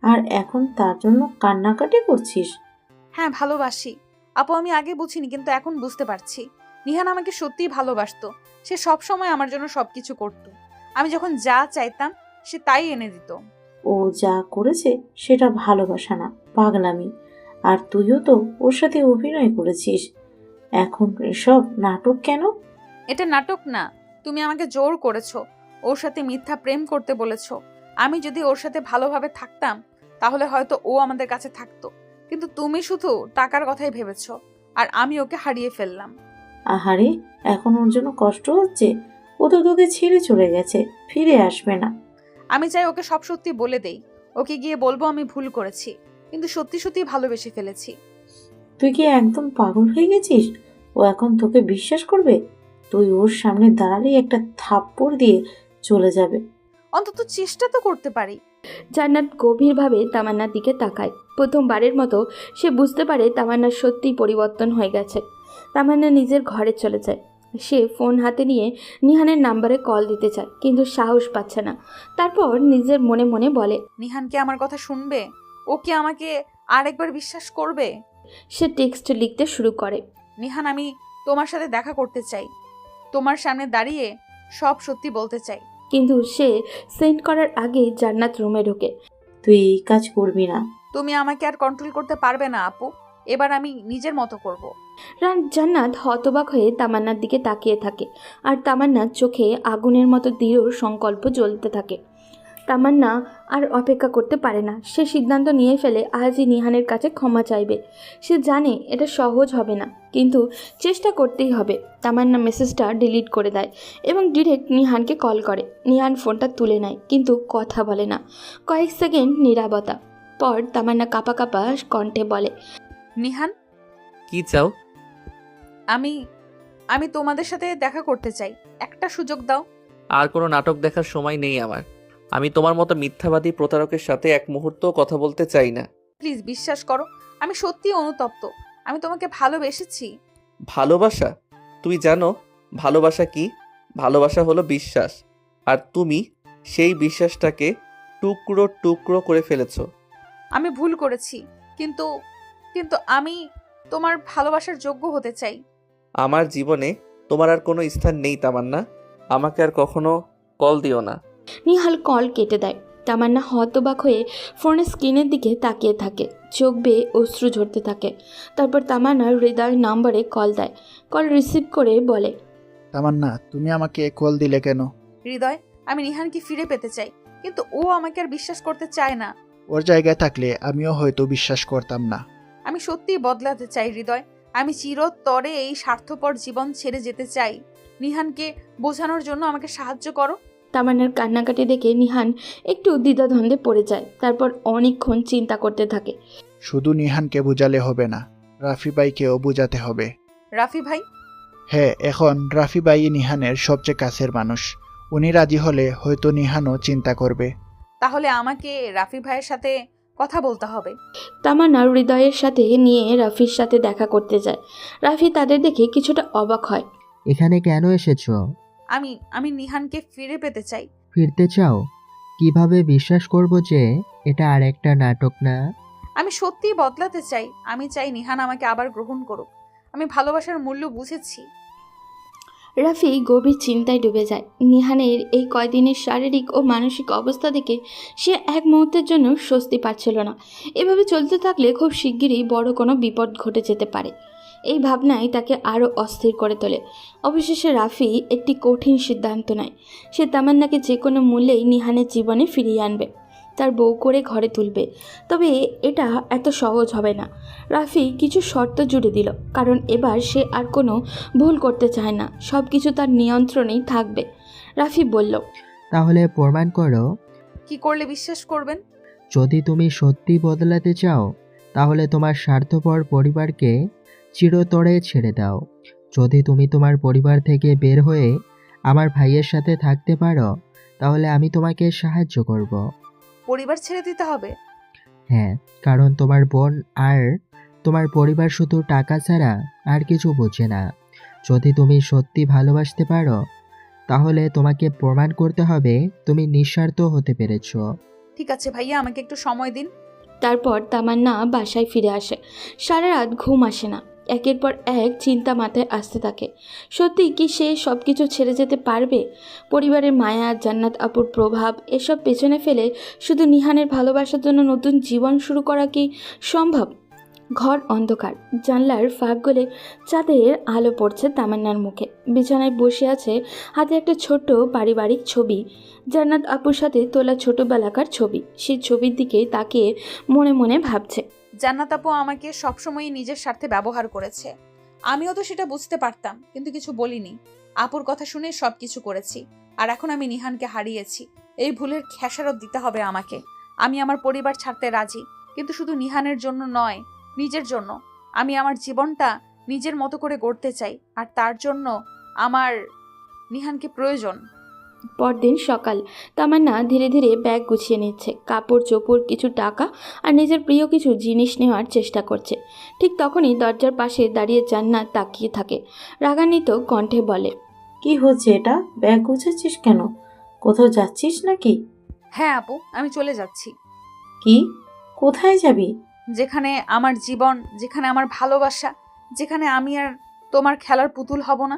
S9: আর এখন তার জন্য কান্নাকাটি করছিস?
S8: হ্যাঁ, ভালোবাসি আপু। আমি আগে বুঝিনি, কিন্তু এখন বুঝতে পারছি। নিহান আমাকে সত্যিই ভালোবাসতো। সে সব সময় আমার জন্য সবকিছু করত। আমি যখন যা চাইতাম সে তাই এনে দিত।
S9: ও যা করেছে সেটা ভালোবাসা না, পাগলামি। আর তুইও তো ওর সাথে অভিনয় করেছিস। এখন এসব নাটক কেন?
S8: এটা নাটক না, তুমি আমাকে জোর করেছো, ওর সাথে মিথ্যা প্রেম করতে বলেছো। আমি যদি ওর সাথে ভালোভাবে থাকতাম তাহলে হয়তো ও আমাদের কাছে থাকতো, কিন্তু তুমি শুধু টাকার কথাই ভেবেছো, আর আমি ওকে হারিয়ে ফেললাম।
S9: আহারে, এখন ওর জন্য কষ্ট হচ্ছে? ও তো তোকে ছেড়ে চলে গেছে, ফিরে আসবে না।
S8: আমি চাই ওকে সব সত্যি বলে দেই। ওকে গিয়ে বলবো আমি ভুল করেছি, কিন্তু সত্যি সত্যি ভালোবেসে ফেলেছি।
S9: তুই কি একদম পাগল হয়ে গেছিস? ও এখন তোকে বিশ্বাস করবে? তুই ওর সামনে দাঁড়ালেই একটা থাপ্পড় দিয়ে চলে যাবে।
S8: অন্তত চেষ্টা তো করতে পারি।
S4: জান্নাত গভীরভাবে তামান্নার দিকে তাকায়। প্রথমবারের মতো সে বুঝতে পারে তামান্নার সত্যিই পরিবর্তন হয়ে গেছে। তামান্না নিজের ঘরে চলে যায়। সে ফোন হাতে নিয়ে নিহানের নাম্বারে কল দিতে চায়, কিন্তু সাহস পাচ্ছে না। তারপর নিজের মনে মনে বলে,
S8: নিহান কি আমার কথা শুনবে? ও কি আমাকে আরেকবার বিশ্বাস করবে?
S4: সে টেক্সট লিখতে শুরু করে,
S8: নিহান, আমি তোমার সাথে দেখা করতে চাই। তোমার সামনে দাঁড়িয়ে সব সত্যি বলতে চাই।
S4: কিন্তু সে সেন্ড করার আগেই জান্নাত রুমে ঢোকে।
S9: তুই এই কাজ করবি না।
S8: তুমি আমাকে আর কন্ট্রোল করতে পারবে না আপু। এবার আমি নিজের মতো করব।
S4: জান্নাত হতবাক হয়ে তামান্নার দিকে তাকিয়ে থাকে, আর তামান্নার চোখে আগুনের মতো দৃঢ় সংকল্প জ্বলতে থাকে। তামান্না আর অপেক্ষা করতে পারে না। সে সিদ্ধান্ত নিয়ে ফেলে আজই নিহানের কাছে ক্ষমা চাইবে। সে জানে এটা সহজ হবে না, কিন্তু চেষ্টা করতেই হবে। তামান্না মেসেজটা ডিলিট করে দেয় এবং ডিরেক্ট নিহানকে কল করে। নিহান ফোনটা তুলে নেয়, কিন্তু কথা বলে না। কয়েক সেকেন্ড নীরবতা পর তামান্না কাঁপা কাঁপা কণ্ঠে বলে,
S8: নিহান,
S1: কি চাও?
S8: আমি তোমাদের সাথে দেখা করতে চাই। একটা সুযোগ দাও।
S1: আর কোনো নাটক দেখার সময় নেই আমার। আমি তোমার মতো মিথ্যাবাদী প্রতারকের সাথে এক মুহূর্তও কথা বলতে চাই না।
S8: প্লিজ বিশ্বাস করো, আমি সত্যিই অনুতপ্ত। আমি তোমাকে ভালোবেসেছি।
S1: ভালোবাসা? তুমি জানো ভালোবাসা কি? ভালোবাসা হলো বিশ্বাস, আর তুমি সেই বিশ্বাসটাকে টুকরো টুকরো করে ফেলেছো।
S8: আমি ভুল করেছি, কিন্তু কিন্তু আমি তোমার ভালোবাসার যোগ্য হতে চাই।
S1: আমার জীবনে তোমার আর কোনো স্থান নেই তামান্না। আমাকে আর কখনো কল দিও না।
S4: নিহাল কল কেটে দেয়। তামান্না হতবাক হয়ে ফোনের স্ক্রিনের দিকে তাকিয়ে থাকে। চোখ বেয়ে অশ্রু ঝরতে থাকে। তারপর তামান্না হৃদয় নম্বরে কল দেয়। কল রিসিভ করে বলে,
S2: তামান্না, তুমি আমাকে কল দিলে কেন?
S8: হৃদয়, আমি নিহানকে ফিরে পেতে চাই, কিন্তু ও আমাকে আর বিশ্বাস করতে চায় না।
S2: ওর জায়গায় থাকলে আমিও হয়তো বিশ্বাস করতাম না।
S8: আমি সত্যিই বদলাতে চাই হৃদয়। আমি চিরতরে এই স্বার্থপর জীবন ছেড়ে যেতে চাই। নিহানকে বোঝানোর জন্য আমাকে সাহায্য করো।
S4: তামান্নার কান্নাকাটি দেখে নিহান একটু দ্বিধাদ্বন্দ্বে পড়ে যায়। তারপর অনেকক্ষণ চিন্তা করতে থাকে।
S2: শুধু নিহানকে বুঝালে হবে না, রাফি ভাইকেও বুঝাতে হবে।
S8: রাফি ভাই?
S2: হ্যাঁ, এখন রাফি ভাই নিহানের সবচেয়ে কাছের মানুষ। উনি রাজি হলে হয়তো নিহানও চিন্তা করবে।
S8: তাহলে আমাকে রাফি ভাইয়ের সাথে কথা বলতে হবে।
S4: তামান্না হৃদয়ের সাথে নিয়ে রাফির সাথে দেখা করতে যায়। রাফি তাদের দেখে কিছুটা অবাক হয়।
S11: এখানে কেন এসেছো?
S8: আমি নিহানকে ফিরে পেতে চাই।
S11: ফিরতে চাও? কিভাবে বিশ্বাস করব যে এটা আর একটা নাটক না?
S8: আমি সত্যিই বদলাতে চাই। আমি চাই নিহান আমাকে আবার গ্রহণ করুক। আমি ভালোবাসার মূল্য বুঝেছি।
S4: রাফি গভীর চিন্তায় ডুবে যায়। নিহানের এই কয়দিনের শারীরিক ও মানসিক অবস্থা দেখে সে এক মুহূর্তের জন্য স্বস্তি পাচ্ছিল না। এভাবে চলতে থাকলে খুব শিগগিরই বড় কোনো বিপদ ঘটে যেতে পারে। এই ভাবনাই তাকে আরও অস্থির করে তোলে। অবশেষে রাফি একটি কঠিন সিদ্ধান্ত নেয়। সে তামান্নাকে যে কোনো মূল্যেই নিহানের জীবনে ফিরিয়ে আনবে, তার বউ করে ঘরে তুলবে। তবে এটা এত সহজ হবে না। রাফি কিছু শর্ত জুড়ে দিল, কারণ এবার সে আর কোনো ভুল করতে চায় না। সব কিছু তার নিয়ন্ত্রণেই থাকবে। রাফি বলল,
S11: তাহলে প্রমাণ করো।
S8: কি করলে বিশ্বাস করবেন?
S11: যদি তুমি সত্যি বদলাতে চাও তাহলে তোমার স্বার্থপর পরিবারকে চিরতরে ছেড়ে দাও। যদি তুমি তোমার পরিবার থেকে বের হয়ে আমার ভাইয়ের সাথে থাকতে পারো তাহলে আমি তোমাকে সাহায্য করব।
S8: পরিবার ছেড়ে দিতে হবে?
S11: হ্যাঁ, কারণ তোমার বোন আর তোমার পরিবার শুধু টাকা ছাড়া আর কিছু বোঝে না। যদি তুমি সত্যি ভালোবাসতে পারো তাহলে তোমাকে প্রমাণ করতে হবে তুমি নিঃস্বার্থ হতে পেরেছো।
S8: ঠিক আছে ভাইয়া, আমাকে একটু সময় দিন।
S4: তারপর তামান্না বাসায় ফিরে আসে। সারা রাত ঘুম আসে না। একের পর এক চিন্তা মাথায় আসতে থাকে। সত্যি কি সে সব কিছু ছেড়ে যেতে পারবে? পরিবারের মায়া, জান্নাত আপুর প্রভাব এসব পেছনে ফেলে শুধু নিহানের ভালোবাসার জন্য নতুন জীবন শুরু করা কি সম্ভব? ঘর অন্ধকার। জানলার ফাঁক গলে চাঁদের আলো পড়ছে তামান্নার মুখে। বিছানায় বসে আছে, হাতে একটা ছোট্ট পারিবারিক ছবি, জান্নাত আপুর সাথে তোলা ছোটবেলাকার ছবি। সেই ছবির দিকে তাকিয়ে মনে মনে ভাবছে,
S8: জান্নাত আপু আমাকে সবসময়ই নিজের স্বার্থে ব্যবহার করেছে। আমিও তো সেটা বুঝতে পারতাম, কিন্তু কিছু বলিনি। আপুর কথা শুনে সব কিছু করেছি। আর এখন আমি নিহানকে হারিয়েছি। এই ভুলের খেসারত দিতে হবে আমাকে। আমি আমার পরিবার ছাড়তে রাজি, কিন্তু শুধু নিহানের জন্য নয়, নিজের জন্য। আমি আমার জীবনটা নিজের মতো করে গড়তে চাই, আর তার জন্য আমার নিহানকে প্রয়োজন।
S4: পরদিন সকাল। তামান্না ধীরে ধীরে ব্যাগ গুছিয়ে নিচ্ছে, কাপড় চোপড়, কিছু টাকা আর নিজের প্রিয় কিছু জিনিস নেওয়ার চেষ্টা করছে। ঠিক তখনই দরজার পাশে দাঁড়িয়ে জান্নাত তাকিয়ে থাকে। রাগান্বিত কণ্ঠে বলে,
S9: কি হচ্ছে এটা? ব্যাগ গুছাচ্ছিস কেন? কোথাও যাচ্ছিস নাকি?
S8: হ্যাঁ আপু, আমি চলে যাচ্ছি।
S9: কি? কোথায় যাবি?
S8: যেখানে আমার জীবন, যেখানে আমার ভালোবাসা, যেখানে আমি আর তোমার খেলার পুতুল হব না।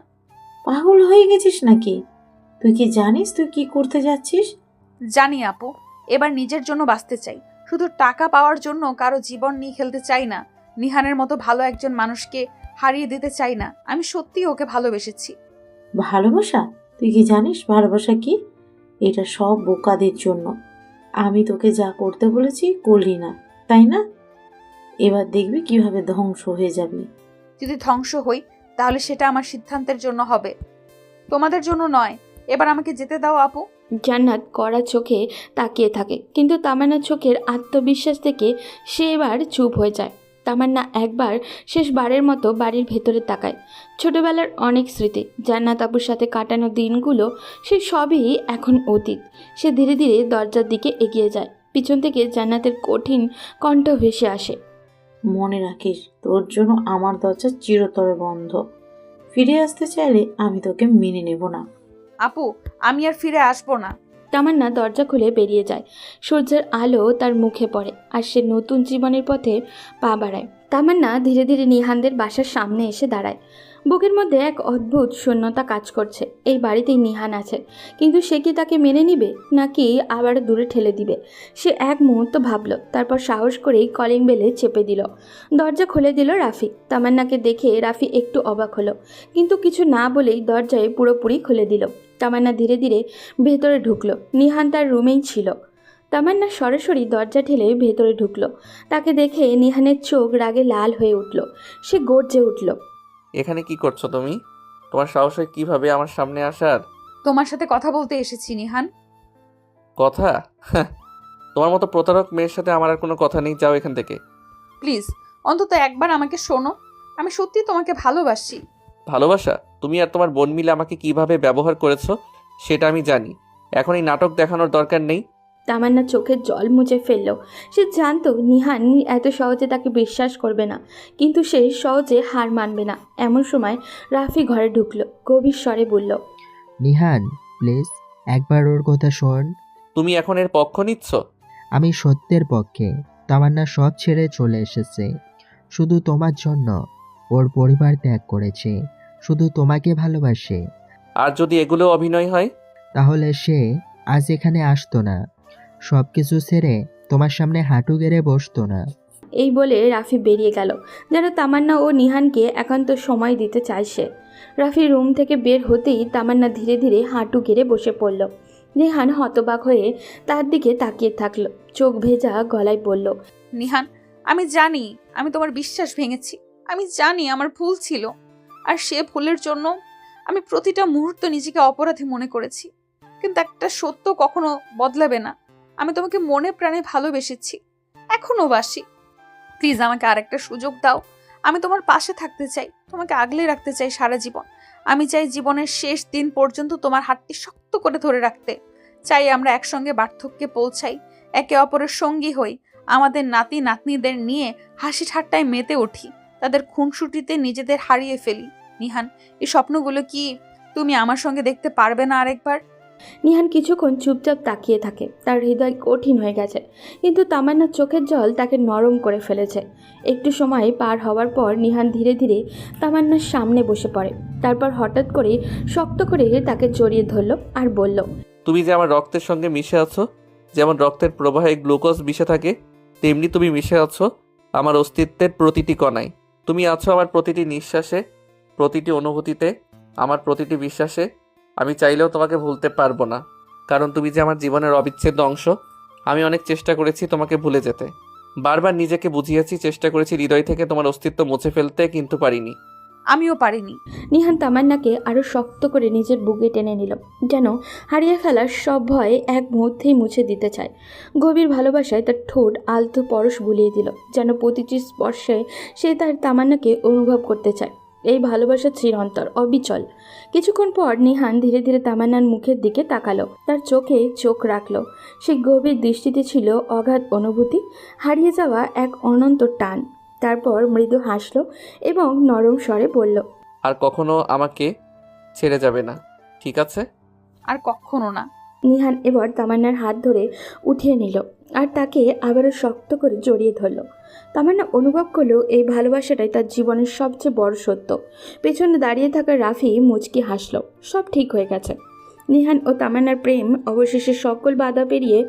S9: পাগল হয়ে গেছিস নাকি? তুই কি জানিস তুই কি করতে যাচ্ছিস?
S8: জানি আপু, এবার নিজের জন্য বাঁচতে চাই। শুধু টাকা পাওয়ার জন্য কারো জীবন নিয়ে খেলতে চাই না। নিহানের মতো ভালো একজন মানুষকে হারিয়ে দিতে চাই না। আমি সত্যিই ওকে ভালোবেসেছি।
S9: ভালোবাসা? তুই কি জানিস ভালোবাসা কি? এটা সব বোকাদের জন্য। আমি তোকে যা করতে বলেছি করলি না, তাই না? এবার দেখবি কিভাবে ধ্বংস হয়ে যাবি।
S8: যদি ধ্বংস হই তাহলে সেটা আমার সিদ্ধান্তের জন্য হবে, তোমাদের জন্য নয়। এবার আমাকে যেতে দাও আপু।
S4: জান্নাত কড়া চোখে তাকিয়ে থাকে, কিন্তু তামান্নার চোখের আত্মবিশ্বাস দেখে সে এবার চুপ হয়ে যায়। তামান্না একবার শেষবারের মতো বাড়ির ভেতরে তাকায়। ছোটবেলার অনেক স্মৃতি, জান্নাত আপুর সাথে কাটানো দিনগুলো, সে সবই এখন অতীত। সে ধীরে ধীরে দরজার দিকে এগিয়ে যায়। পিছন থেকে জান্নাতের কঠিন কণ্ঠ ভেসে আসে,
S9: মনে রাখিস, তোর জন্য আমার দরজা চিরতরে বন্ধ। ফিরে আসতে চাইলে আমি তোকে মেনে নেব না।
S8: আপু, আমি আর ফিরে আসবো না।
S4: তামান্না দরজা খুলে বেরিয়ে যায়। সূর্যের আলো তার মুখে পড়ে আর সে নতুন জীবনের পথে পা বাড়ায়। তামান্না ধীরে ধীরে নিহানদের বাসার সামনে এসে দাঁড়ায়। বুকের মধ্যে এক অদ্ভুত শূন্যতা কাজ করছে। এই বাড়িতেই নিহান আছে, কিন্তু সে কি তাকে মেনে নিবে নাকি আবার দূরে ঠেলে দিবে? সে এক মুহূর্ত ভাবল, তারপর সাহস করেই কলিং বেলে চেপে দিল। দরজা খুলে দিল রাফি। তামান্নাকে দেখে রাফি একটু অবাক হলো, কিন্তু কিছু না বলেই দরজায় পুরোপুরি খুলে দিল। তামান্না ধীরে ধীরে ভেতরে ঢুকলো। নিহান তার রুমেই ছিল। তামান্না সরাসরি দরজা ঠেলে ভেতরে ঢুকলো। তাকে দেখে নিহানের চোখ রাগে লাল হয়ে উঠল। সে গর্জে উঠল।
S1: এখানে কি করছো তুমি? তোমার সাহস হয় কিভাবে আমার সামনে আসার?
S8: তোমার সাথে কথা বলতে এসেছি নিহান।
S1: কথা? হ্যাঁ, তোমার মতো প্রতারক মেয়ের সাথে আমার আর কোনো কথা নেই, যাও এখান থেকে।
S8: প্লিজ অন্তত একবার আমাকে শোনো, আমি সত্যি তোমাকে ভালোবাসি।
S1: ভালোবাসা? তুমি আর তোমার বোন মিলে আমাকে কিভাবে ব্যবহার করেছো সেটা আমি জানি। এখন এই নাটক দেখানোর দরকার নেই।
S4: তামান্না চোখের জল মুছে ফেলল। সে জানতো নিহান এত সহজে তাকে বিশ্বাস করবে না, কিন্তু সে সহজে হার মানবে না। এমন সময় রাফি ঘরে ঢুকলো, গভীর স্বরে বলল,
S11: নিহান প্লিজ একবার ওর কথা শোন।
S1: তুমি এখন এর পক্ষ নিচ্ছ?
S11: আমি সত্যের পক্ষে। তামান্না সব ছেড়ে চলে এসেছে শুধু তোমার জন্য। ওর পরিবার ত্যাগ করেছে, শুধু তোমাকে ভালোবাসে।
S1: আর যদি এগুলো অভিনয় হয়?
S11: তাহলে সে আজ এখানে আসতো না, সব কিছু ছেড়ে তোমার সামনে হাঁটু গেড়ে বসতো না।
S4: এই বলে রাফি বেরিয়ে গেল, যেন তামান্না ও নিহানকে একান্ত সময় দিতে চাইছে। রাফি রুম থেকে বের হতেই তামান্না ধীরে ধীরে হাঁটু গেড়ে বসে পড়ল। নিহান হতবাক হয়ে তার দিকে তাকিয়ে থাকলো, চোখ ভেজা গলায় বলল,
S8: নিহান, আমি জানি আমি তোমার বিশ্বাস ভেঙেছি, আমি জানি আমার ভুল ছিল, আর সে ভুলের জন্য আমি প্রতিটা মুহূর্ত নিজেকে অপরাধী মনে করেছি। কিন্তু একটা সত্য কখনো বদলাবে না, আমি তোমাকে মনে প্রাণে ভালোবেসেছি, এখনো বাসি। প্লিজ আমাকে আরেকটা সুযোগ দাও। আমি তোমার পাশে থাকতে চাই, তোমাকে আগলে রাখতে চাই সারা জীবন। আমি চাই জীবনের শেষ দিন পর্যন্ত তোমার হাতটি শক্ত করে ধরে রাখতে চাই। আমরা একসঙ্গে বার্ধক্যে পৌঁছাই, একে অপরের সঙ্গী হই, আমাদের নাতি নাতনিদের নিয়ে হাসি ঠাট্টায় মেতে উঠি, তাদের খুনসুটিতে নিজেদের হারিয়ে ফেলি। নিহান, এই স্বপ্নগুলো কি তুমি আমার সঙ্গে দেখতে পারবে না আরেকবার?
S4: নিহান কিছুক্ষণ চুপচাপ তাকিয়ে থাকে। তার হৃদয় কঠিন হয়ে গেছে, কিন্তু তামান্নার চোখের জল তাকে নরম করে ফেলেছে। একটু সময় পার হওয়ার পর নিহান ধীরে ধীরে তামান্নার সামনে বসে পড়ে। তারপর হঠাৎ করে শক্ত করে তাকে জড়িয়ে ধরল আর বলল,
S1: তুমি যে আমার রক্তের সঙ্গে মিশে আছো, যেমন রক্তের প্রবাহে গ্লুকোজ মিশে থাকে, তেমনি তুমি মিশে আছো আমার অস্তিত্বের প্রতিটি কণায়। তুমি আছো আমার প্রতিটি নিঃশ্বাসে, প্রতিটি অনুভূতিতে, আমার প্রতিটি বিশ্বাসে। আমি চাইলেও তোমাকে ভুলতে পারবো না, কারণ তুমি যে আমার জীবনের অবিচ্ছেদ্য অংশ। আমি অনেক চেষ্টা করেছি তোমাকে ভুলে যেতে, বারবার নিজেকে বুঝিয়েছি, চেষ্টা করেছি হৃদয় থেকে তোমার অস্তিত্ব মুছে ফেলতে, কিন্তু পারিনি।
S8: আমিও পারিনি।
S4: নিহান তামান্নাকে আরও শক্ত করে নিজের বুকে টেনে নিল, যেন হারিয়ে ফেলার সব ভয় এক মুহূর্তেই মুছে দিতে চায়। গভীর ভালোবাসায় তার ঠোঁট আলতো পরশ বুলিয়ে দিল, যেন প্রতিটি স্পর্শে সে তার তামান্নাকে অনুভব করতে চায়। এই ভালোবাসা চিরন্তর, অবিচল। কিছুক্ষণ পর নিহান ধীরে ধীরে তামান্নার মুখের দিকে তাকালো, তার চোখে চোখ রাখলো। সেই গভীর দৃষ্টিতে ছিল অগাধ অনুভূতি, হারিয়ে যাওয়া এক অনন্ত টান। তারপর মৃদু হাসল এবং নরম স্বরে বলল,
S1: আর কখনো আমাকে ছেড়ে যাবে না, ঠিক আছে?
S8: আর কখনো না।
S4: নিহান এবার তামান্নার হাত ধরে উঠিয়ে নিল আর তাকে আবারও শক্ত করে জড়িয়ে ধরল। তামান্না অনুভব করলো এই ভালোবাসাটাই তার জীবনের সবচেয়ে বড় সত্য। পেছনে দাঁড়িয়ে থাকা রাফি মুচকি হাসল। সব ঠিক হয়ে গেছে। নিহান ও তামান্নার প্রেম অবশেষে সকল বাধা পেরিয়ে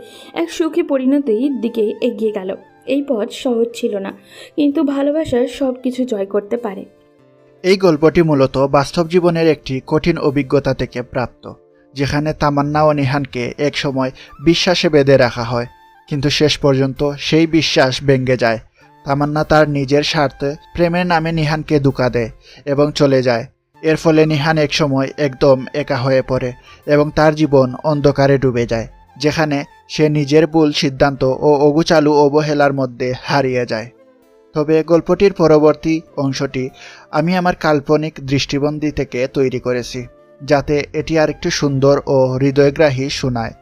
S4: এক সুখী পরিণতির দিকে এগিয়ে গেল। এই পথ সহজ ছিল না, কিন্তু ভালোবাসা সব কিছু জয় করতে পারে।
S2: এই গল্পটি মূলত বাস্তব জীবনের একটি কঠিন অভিজ্ঞতা থেকে প্রাপ্ত, যেখানে তামান্না ও নিহানকে একসময় বিশ্বাসে বেঁধে রাখা হয়, কিন্তু শেষ পর্যন্ত সেই বিশ্বাস ভেঙে যায়। তামান্না তার নিজের স্বার্থে প্রেমের নামে নিহানকে ধোঁকা দেয় এবং চলে যায়। এর ফলে নিহান একসময় একদম একা হয়ে পড়ে এবং তার জীবন অন্ধকারে ডুবে যায়, যেখানে সে নিজের ভুল সিদ্ধান্ত ও অগোছালো অবহেলার মধ্যে হারিয়ে যায়। তবে গল্পটির পরবর্তী অংশটি আমি আমার কাল্পনিক দৃষ্টিভঙ্গি থেকে তৈরি করেছি, যাতে এটি আরেকটু সুন্দর ও হৃদয়গ্রাহী শোনায়।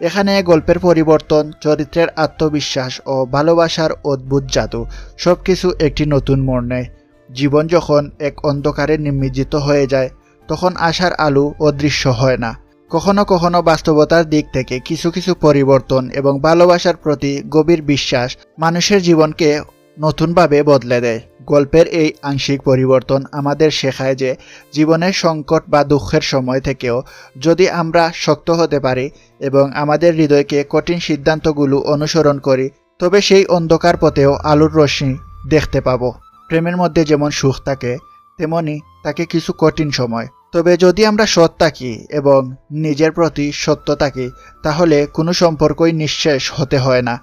S2: এখানে গল্পের পরিবর্তন, চরিত্রের আত্মবিশ্বাস ও ভালোবাসার অদ্ভুত জাদু সবকিছু একটি নতুন মোড় নেয়। জীবন যখন এক অন্ধকারে নিমজ্জিত হয়ে যায়, তখন আশার আলো অদৃশ্য হয় না। কখনো কখনো বাস্তবতার দিক থেকে কিছু কিছু পরিবর্তন এবং ভালোবাসার প্রতি গভীর বিশ্বাস মানুষের জীবনকে নতুনভাবে বদলে দেয়। গল্পের এই আংশিক পরিবর্তন আমাদের শেখায় যে জীবনের সংকট বা দুঃখের সময় থেকেও যদি আমরা শক্ত হতে পারি এবং আমাদের হৃদয়কে কঠিন সিদ্ধান্তগুলো অনুসরণ করি, তবে সেই অন্ধকার পথেও আলোর রশ্মি দেখতে পাবো। প্রেমের মধ্যে যেমন সুখ থাকে, তেমনি থাকে কিছু কঠিন সময়, তবে যদি আমরা সৎ থাকি এবং নিজের প্রতি সত্য থাকি তাহলে কোনো সম্পর্কই নিঃশেষ হতে হয় না।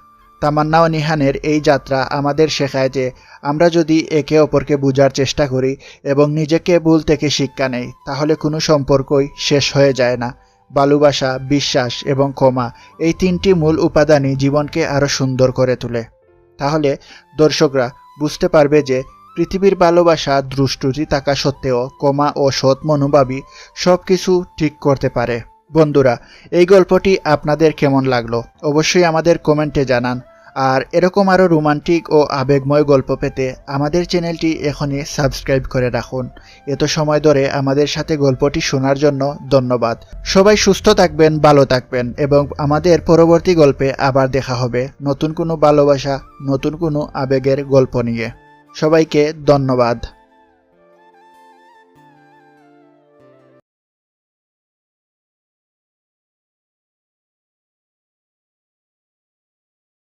S2: তামান্না ও নিহানের এই যাত্রা আমাদের শেখায় যে আমরা যদি একে অপরকে বোঝার চেষ্টা করি এবং নিজেকে ভুল থেকে শিক্ষা নেই তাহলে কোনো সম্পর্কই শেষ হয়ে যায় না। ভালোবাসা, বিশ্বাস এবং ক্ষমা এই তিনটি মূল উপাদানই জীবনকে আরও সুন্দর করে তোলে। তাহলে দর্শকরা বুঝতে পারবে যে পৃথিবীর ভালোবাসা দুষ্টুটি থাকা সত্ত্বেও ক্ষমা ও সৎ মনোভাবই সব কিছু ঠিক করতে পারে। বন্ধুরা, এই গল্পটি আপনাদের কেমন লাগলো অবশ্যই আমাদের কমেন্টে জানান। আর এরকম আরও রোমান্টিক ও আবেগময় গল্প পেতে আমাদের চ্যানেলটি এখনই সাবস্ক্রাইব করে রাখুন। এত সময় ধরে আমাদের সাথে গল্পটি শোনার জন্য ধন্যবাদ। সবাই সুস্থ থাকবেন, ভালো থাকবেন এবং আমাদের পরবর্তী গল্পে আবার দেখা হবে নতুন কোনো ভালোবাসা, নতুন কোনো আবেগের গল্প নিয়ে। সবাইকে ধন্যবাদ।